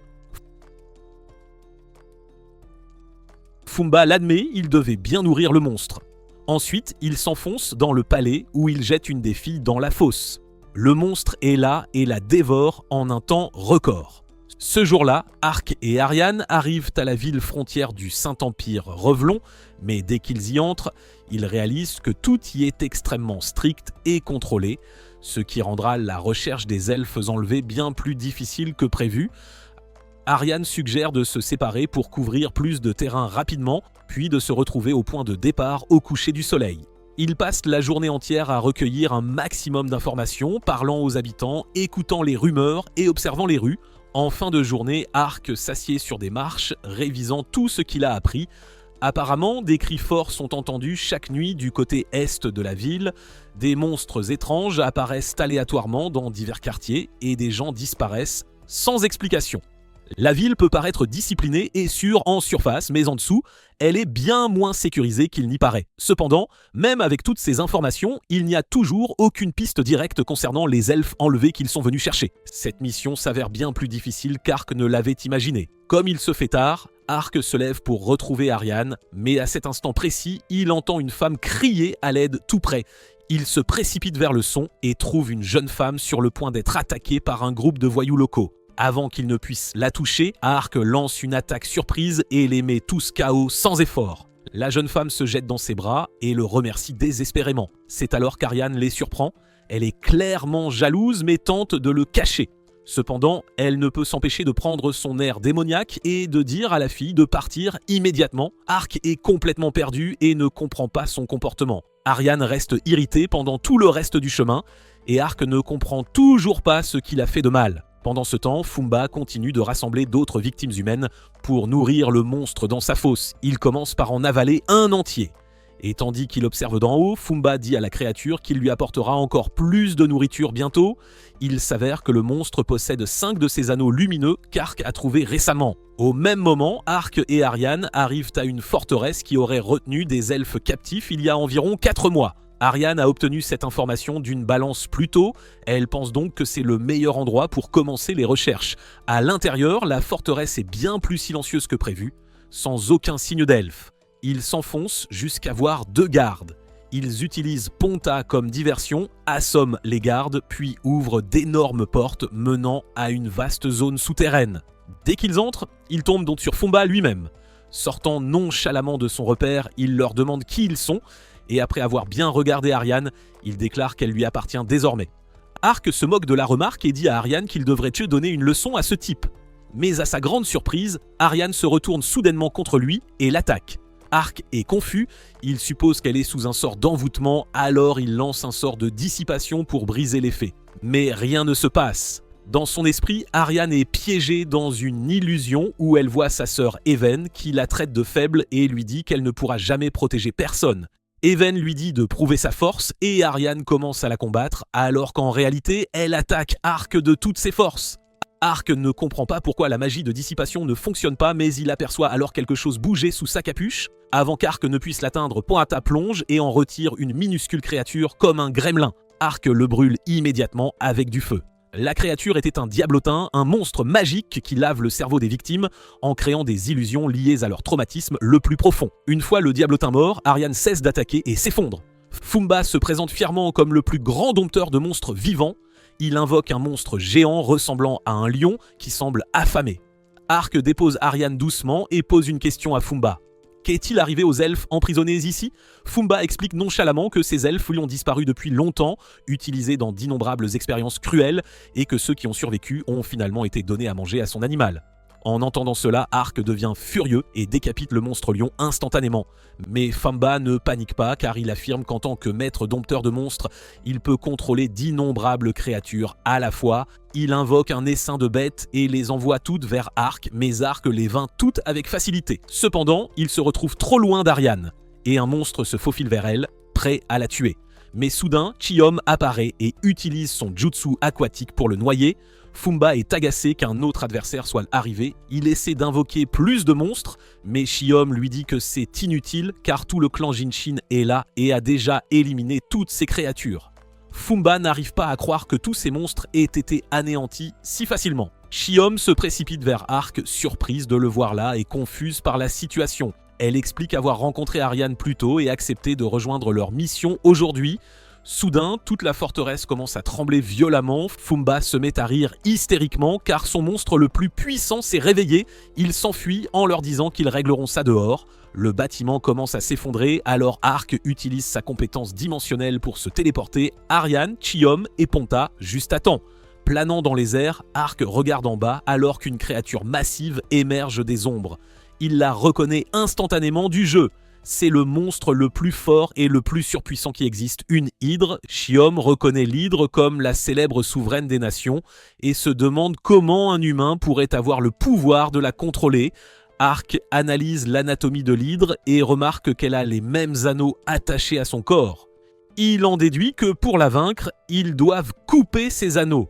Fumba l'admet, il devait bien nourrir le monstre. Ensuite, il s'enfonce dans le palais où il jette une des filles dans la fosse. Le monstre est là et la dévore en un temps record. Ce jour-là, Arc et Ariane arrivent à la ville frontière du Saint-Empire Revlon, mais dès qu'ils y entrent, ils réalisent que tout y est extrêmement strict et contrôlé, ce qui rendra la recherche des elfes enlevés bien plus difficile que prévu. Ariane suggère de se séparer pour couvrir plus de terrain rapidement, puis de se retrouver au point de départ au coucher du soleil. Ils passent la journée entière à recueillir un maximum d'informations, parlant aux habitants, écoutant les rumeurs et observant les rues. En fin de journée, Arc s'assied sur des marches, révisant tout ce qu'il a appris. Apparemment, des cris forts sont entendus chaque nuit du côté est de la ville, des monstres étranges apparaissent aléatoirement dans divers quartiers et des gens disparaissent sans explication. La ville peut paraître disciplinée et sûre en surface, mais en dessous, elle est bien moins sécurisée qu'il n'y paraît. Cependant, même avec toutes ces informations, il n'y a toujours aucune piste directe concernant les elfes enlevés qu'ils sont venus chercher. Cette mission s'avère bien plus difficile qu'Ark ne l'avait imaginé. Comme il se fait tard, Ark se lève pour retrouver Ariane, mais à cet instant précis, il entend une femme crier à l'aide tout près. Il se précipite vers le son et trouve une jeune femme sur le point d'être attaquée par un groupe de voyous locaux. Avant qu'il ne puisse la toucher, Ark lance une attaque surprise et les met tous KO sans effort. La jeune femme se jette dans ses bras et le remercie désespérément. C'est alors qu'Ariane les surprend. Elle est clairement jalouse mais tente de le cacher. Cependant, elle ne peut s'empêcher de prendre son air démoniaque et de dire à la fille de partir immédiatement. Ark est complètement perdu et ne comprend pas son comportement. Ariane reste irritée pendant tout le reste du chemin et Ark ne comprend toujours pas ce qu'il a fait de mal. Pendant ce temps, Fumba continue de rassembler d'autres victimes humaines pour nourrir le monstre dans sa fosse. Il commence par en avaler un entier. Et tandis qu'il observe d'en haut, Fumba dit à la créature qu'il lui apportera encore plus de nourriture bientôt. Il s'avère que le monstre possède 5 de ces anneaux lumineux qu'Ark a trouvés récemment. Au même moment, Ark et Ariane arrivent à une forteresse qui aurait retenu des elfes captifs il y a environ 4 mois. Ariane a obtenu cette information d'une balance plus tôt, elle pense donc que c'est le meilleur endroit pour commencer les recherches. À l'intérieur, la forteresse est bien plus silencieuse que prévu, sans aucun signe d'elfe. Ils s'enfoncent jusqu'à voir 2 gardes. Ils utilisent Ponta comme diversion, assomment les gardes, puis ouvrent d'énormes portes menant à une vaste zone souterraine. Dès qu'ils entrent, ils tombent donc sur Fumba lui-même. Sortant nonchalamment de son repère, il leur demande qui ils sont, et après avoir bien regardé Ariane, il déclare qu'elle lui appartient désormais. Ark se moque de la remarque et dit à Ariane qu'il devrait donner une leçon à ce type. Mais à sa grande surprise, Ariane se retourne soudainement contre lui et l'attaque. Ark est confus, il suppose qu'elle est sous un sort d'envoûtement, alors il lance un sort de dissipation pour briser l'effet. Mais rien ne se passe. Dans son esprit, Ariane est piégée dans une illusion où elle voit sa sœur Even qui la traite de faible et lui dit qu'elle ne pourra jamais protéger personne. Even lui dit de prouver sa force et Ariane commence à la combattre alors qu'en réalité, elle attaque Ark de toutes ses forces. Ark ne comprend pas pourquoi la magie de dissipation ne fonctionne pas, mais il aperçoit alors quelque chose bouger sous sa capuche. Avant qu'Ark ne puisse l'atteindre, Ponta plonge et en retire une minuscule créature comme un gremlin. Ark le brûle immédiatement avec du feu. La créature était un diablotin, un monstre magique qui lave le cerveau des victimes en créant des illusions liées à leur traumatisme le plus profond. Une fois le diablotin mort, Ariane cesse d'attaquer et s'effondre. Fumba se présente fièrement comme le plus grand dompteur de monstres vivants. Il invoque un monstre géant ressemblant à un lion qui semble affamé. Ark dépose Ariane doucement et pose une question à Fumba. Qu'est-il arrivé aux elfes emprisonnés ici ? Fumba explique nonchalamment que ces elfes lui ont disparu depuis longtemps, utilisés dans d'innombrables expériences cruelles, et que ceux qui ont survécu ont finalement été donnés à manger à son animal. En entendant cela, Ark devient furieux et décapite le monstre lion instantanément. Mais Fumba ne panique pas car il affirme qu'en tant que maître dompteur de monstres, il peut contrôler d'innombrables créatures à la fois. Il invoque un essaim de bêtes et les envoie toutes vers Ark, mais Ark les vainc toutes avec facilité. Cependant, il se retrouve trop loin d'Ariane, et un monstre se faufile vers elle, prêt à la tuer. Mais soudain, Chiom apparaît et utilise son jutsu aquatique pour le noyer. Fumba est agacé qu'un autre adversaire soit arrivé, il essaie d'invoquer plus de monstres, mais Chiom lui dit que c'est inutile car tout le clan Jinshin est là et a déjà éliminé toutes ces créatures. Fumba n'arrive pas à croire que tous ces monstres aient été anéantis si facilement. Chiom se précipite vers Ark, surprise de le voir là et confuse par la situation. Elle explique avoir rencontré Ariane plus tôt et accepté de rejoindre leur mission aujourd'hui. Soudain, toute la forteresse commence à trembler violemment. Fumba se met à rire hystériquement car son monstre le plus puissant s'est réveillé. Il s'enfuit en leur disant qu'ils régleront ça dehors. Le bâtiment commence à s'effondrer, alors Ark utilise sa compétence dimensionnelle pour se téléporter. Ariane, Chiom et Ponta juste à temps. Planant dans les airs, Ark regarde en bas alors qu'une créature massive émerge des ombres. Il la reconnaît instantanément du jeu. C'est le monstre le plus fort et le plus surpuissant qui existe, une hydre. Chiom reconnaît l'hydre comme la célèbre souveraine des nations et se demande comment un humain pourrait avoir le pouvoir de la contrôler. Ark analyse l'anatomie de l'hydre et remarque qu'elle a les mêmes anneaux attachés à son corps. Il en déduit que pour la vaincre, ils doivent couper ses anneaux.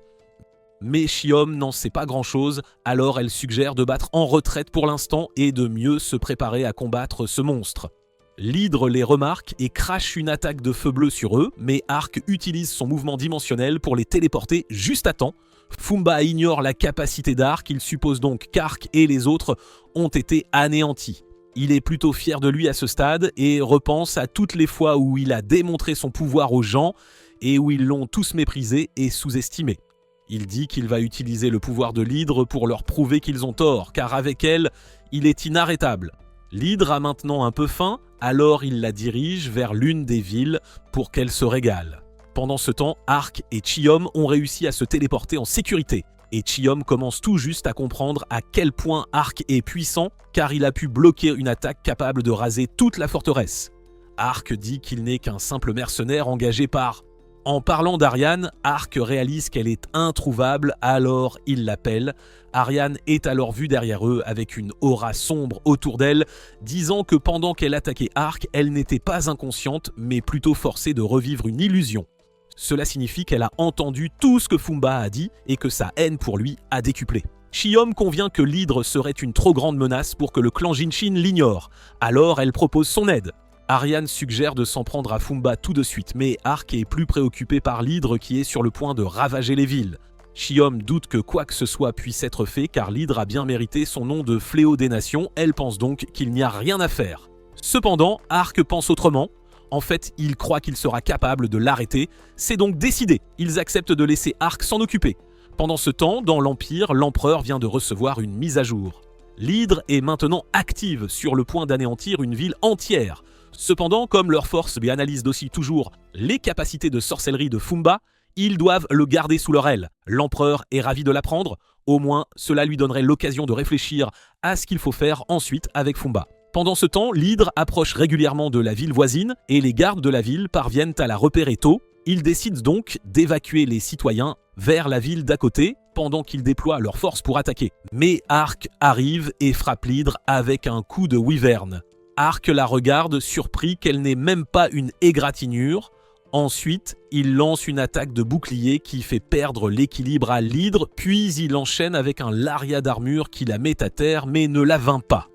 Mais Chiom n'en sait pas grand-chose, alors elle suggère de battre en retraite pour l'instant et de mieux se préparer à combattre ce monstre. L'hydre les remarque et crache une attaque de feu bleu sur eux, mais Ark utilise son mouvement dimensionnel pour les téléporter juste à temps. Fumba ignore la capacité d'Ark, il suppose donc qu'Ark et les autres ont été anéantis. Il est plutôt fier de lui à ce stade et repense à toutes les fois où il a démontré son pouvoir aux gens et où ils l'ont tous méprisé et sous-estimé. Il dit qu'il va utiliser le pouvoir de l'hydre pour leur prouver qu'ils ont tort, car avec elle, il est inarrêtable. L'hydre a maintenant un peu faim, alors il la dirige vers l'une des villes pour qu'elle se régale. Pendant ce temps, Ark et Chiom ont réussi à se téléporter en sécurité. Et Chiom commence tout juste à comprendre à quel point Ark est puissant, car il a pu bloquer une attaque capable de raser toute la forteresse. Ark dit qu'il n'est qu'un simple mercenaire engagé par... En parlant d'Ariane, Ark réalise qu'elle est introuvable, alors il l'appelle. Ariane est alors vue derrière eux avec une aura sombre autour d'elle, disant que pendant qu'elle attaquait Ark, elle n'était pas inconsciente, mais plutôt forcée de revivre une illusion. Cela signifie qu'elle a entendu tout ce que Fumba a dit et que sa haine pour lui a décuplé. Chiom convient que l'hydre serait une trop grande menace pour que le clan Jinshin l'ignore, alors elle propose son aide. Ariane suggère de s'en prendre à Fumba tout de suite, mais Ark est plus préoccupé par l'hydre qui est sur le point de ravager les villes. Chiom doute que quoi que ce soit puisse être fait car l'hydre a bien mérité son nom de fléau des nations, elle pense donc qu'il n'y a rien à faire. Cependant, Ark pense autrement. En fait, il croit qu'il sera capable de l'arrêter, c'est donc décidé, ils acceptent de laisser Ark s'en occuper. Pendant ce temps, dans l'Empire, l'empereur vient de recevoir une mise à jour. L'hydre est maintenant active, sur le point d'anéantir une ville entière. Cependant, comme leur force lui analyse aussi toujours les capacités de sorcellerie de Fumba, ils doivent le garder sous leur aile. L'empereur est ravi de l'apprendre, au moins cela lui donnerait l'occasion de réfléchir à ce qu'il faut faire ensuite avec Fumba. Pendant ce temps, l'hydre approche régulièrement de la ville voisine et les gardes de la ville parviennent à la repérer tôt. Ils décident donc d'évacuer les citoyens vers la ville d'à côté pendant qu'ils déploient leurs forces pour attaquer. Mais Ark arrive et frappe l'hydre avec un coup de wyvern. Ark la regarde, surpris qu'elle n'ait même pas une égratignure. Ensuite, il lance une attaque de bouclier qui fait perdre l'équilibre à l'hydre, puis il enchaîne avec un lariat d'armure qui la met à terre mais ne la vainc pas.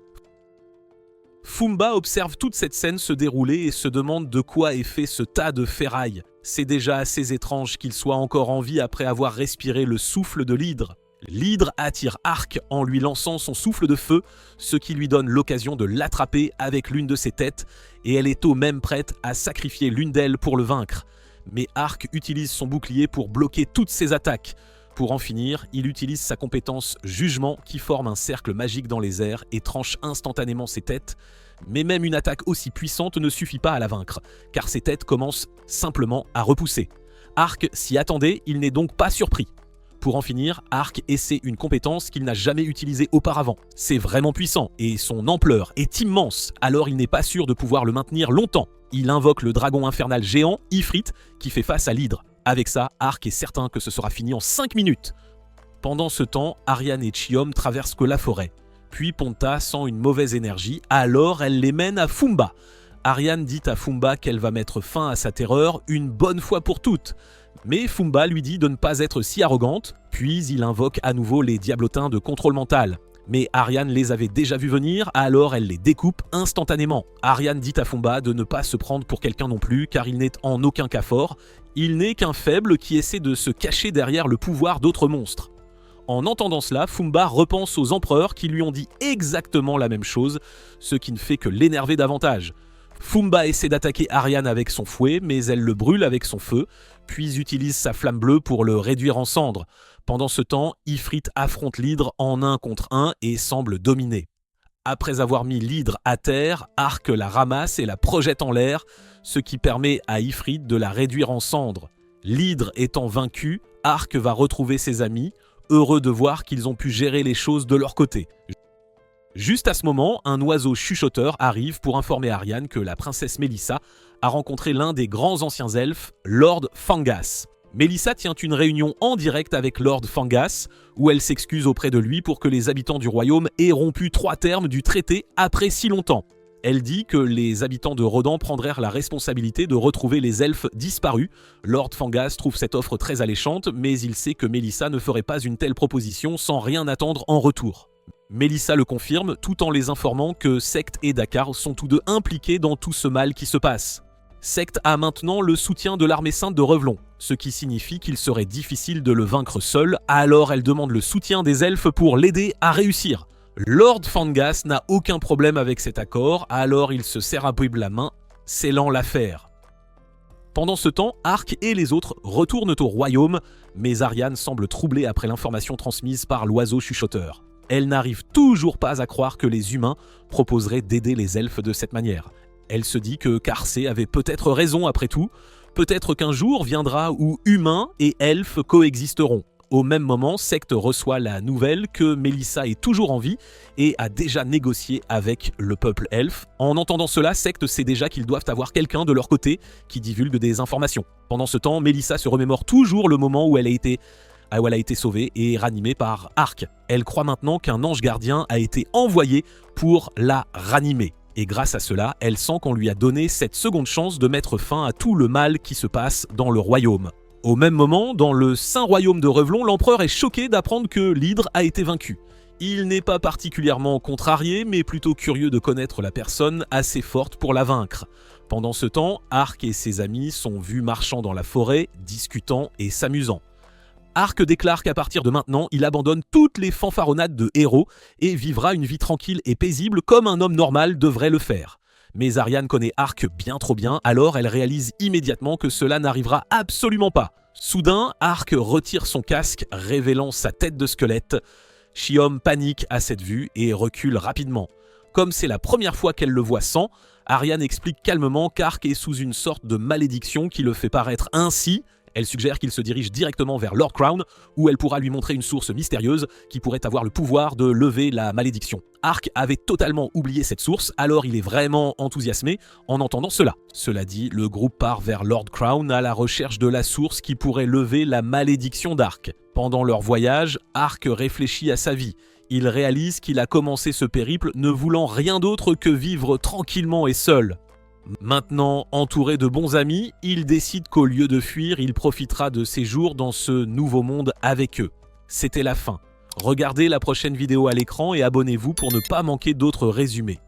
Fumba observe toute cette scène se dérouler et se demande de quoi est fait ce tas de ferraille. C'est déjà assez étrange qu'il soit encore en vie après avoir respiré le souffle de l'hydre. L'hydre attire Ark en lui lançant son souffle de feu, ce qui lui donne l'occasion de l'attraper avec l'une de ses têtes, et elle est au même prête à sacrifier l'une d'elles pour le vaincre. Mais Ark utilise son bouclier pour bloquer toutes ses attaques. Pour en finir, il utilise sa compétence Jugement qui forme un cercle magique dans les airs et tranche instantanément ses têtes. Mais même une attaque aussi puissante ne suffit pas à la vaincre, car ses têtes commencent simplement à repousser. Ark s'y attendait, il n'est donc pas surpris. Pour en finir, Ark essaie une compétence qu'il n'a jamais utilisée auparavant. C'est vraiment puissant et son ampleur est immense, alors il n'est pas sûr de pouvoir le maintenir longtemps. Il invoque le dragon infernal géant, Ifrit, qui fait face à l'hydre. Avec ça, Ark est certain que ce sera fini en 5 minutes. Pendant ce temps, Ariane et Chiom traversent la forêt. Puis Ponta sent une mauvaise énergie, alors elle les mène à Fumba. Ariane dit à Fumba qu'elle va mettre fin à sa terreur une bonne fois pour toutes. Mais Fumba lui dit de ne pas être si arrogante, puis il invoque à nouveau les diablotins de contrôle mental. Mais Ariane les avait déjà vus venir, alors elle les découpe instantanément. Ariane dit à Fumba de ne pas se prendre pour quelqu'un non plus, car il n'est en aucun cas fort. Il n'est qu'un faible qui essaie de se cacher derrière le pouvoir d'autres monstres. En entendant cela, Fumba repense aux empereurs qui lui ont dit exactement la même chose, ce qui ne fait que l'énerver davantage. Fumba essaie d'attaquer Ariane avec son fouet, mais elle le brûle avec son feu, puis utilise sa flamme bleue pour le réduire en cendres. Pendant ce temps, Ifrit affronte l'hydre en 1 contre 1 et semble dominer. Après avoir mis l'hydre à terre, Ark la ramasse et la projette en l'air, ce qui permet à Ifrit de la réduire en cendres. L'hydre étant vaincu, Ark va retrouver ses amis, heureux de voir qu'ils ont pu gérer les choses de leur côté. Juste à ce moment, un oiseau chuchoteur arrive pour informer Ariane que la princesse Mélissa a rencontré l'un des grands anciens elfes, Lord Fangas. Mélissa tient une réunion en direct avec Lord Fangas, où elle s'excuse auprès de lui pour que les habitants du royaume aient rompu 3 termes du traité après si longtemps. Elle dit que les habitants de Rodan prendraient la responsabilité de retrouver les elfes disparus. Lord Fangas trouve cette offre très alléchante, mais il sait que Mélissa ne ferait pas une telle proposition sans rien attendre en retour. Mélissa le confirme tout en les informant que Sect et Dakar sont tous deux impliqués dans tout ce mal qui se passe. Sect a maintenant le soutien de l'armée sainte de Revlon, ce qui signifie qu'il serait difficile de le vaincre seul, alors elle demande le soutien des elfes pour l'aider à réussir. Lord Fangas n'a aucun problème avec cet accord, alors il se serre un peu la main, scellant l'affaire. Pendant ce temps, Ark et les autres retournent au royaume, mais Ariane semble troublée après l'information transmise par l'oiseau chuchoteur. Elle n'arrive toujours pas à croire que les humains proposeraient d'aider les elfes de cette manière. Elle se dit que Karsé avait peut-être raison après tout, peut-être qu'un jour viendra où humains et elfes coexisteront. Au même moment, Sect reçoit la nouvelle que Mélissa est toujours en vie et a déjà négocié avec le peuple elfe. En entendant cela, Sect sait déjà qu'ils doivent avoir quelqu'un de leur côté qui divulgue des informations. Pendant ce temps, Mélissa se remémore toujours le moment où elle a été sauvée et ranimée par Ark. Elle croit maintenant qu'un ange gardien a été envoyé pour la ranimer. Et grâce à cela, elle sent qu'on lui a donné cette seconde chance de mettre fin à tout le mal qui se passe dans le royaume. Au même moment, dans le Saint Royaume de Revlon, l'empereur est choqué d'apprendre que l'Hydre a été vaincu. Il n'est pas particulièrement contrarié, mais plutôt curieux de connaître la personne assez forte pour la vaincre. Pendant ce temps, Ark et ses amis sont vus marchant dans la forêt, discutant et s'amusant. Ark déclare qu'à partir de maintenant, il abandonne toutes les fanfaronnades de héros et vivra une vie tranquille et paisible comme un homme normal devrait le faire. Mais Ariane connaît Ark bien trop bien, alors elle réalise immédiatement que cela n'arrivera absolument pas. Soudain, Ark retire son casque, révélant sa tête de squelette. Shiom panique à cette vue et recule rapidement. Comme c'est la première fois qu'elle le voit sans, Ariane explique calmement qu'Ark est sous une sorte de malédiction qui le fait paraître ainsi. Elle suggère qu'il se dirige directement vers Lord Crown, où elle pourra lui montrer une source mystérieuse qui pourrait avoir le pouvoir de lever la malédiction. Ark avait totalement oublié cette source, alors il est vraiment enthousiasmé en entendant cela. Cela dit, le groupe part vers Lord Crown à la recherche de la source qui pourrait lever la malédiction d'Ark. Pendant leur voyage, Ark réfléchit à sa vie. Il réalise qu'il a commencé ce périple ne voulant rien d'autre que vivre tranquillement et seul. Maintenant, entouré de bons amis, il décide qu'au lieu de fuir, il profitera de ses jours dans ce nouveau monde avec eux. C'était la fin. Regardez la prochaine vidéo à l'écran et abonnez-vous pour ne pas manquer d'autres résumés.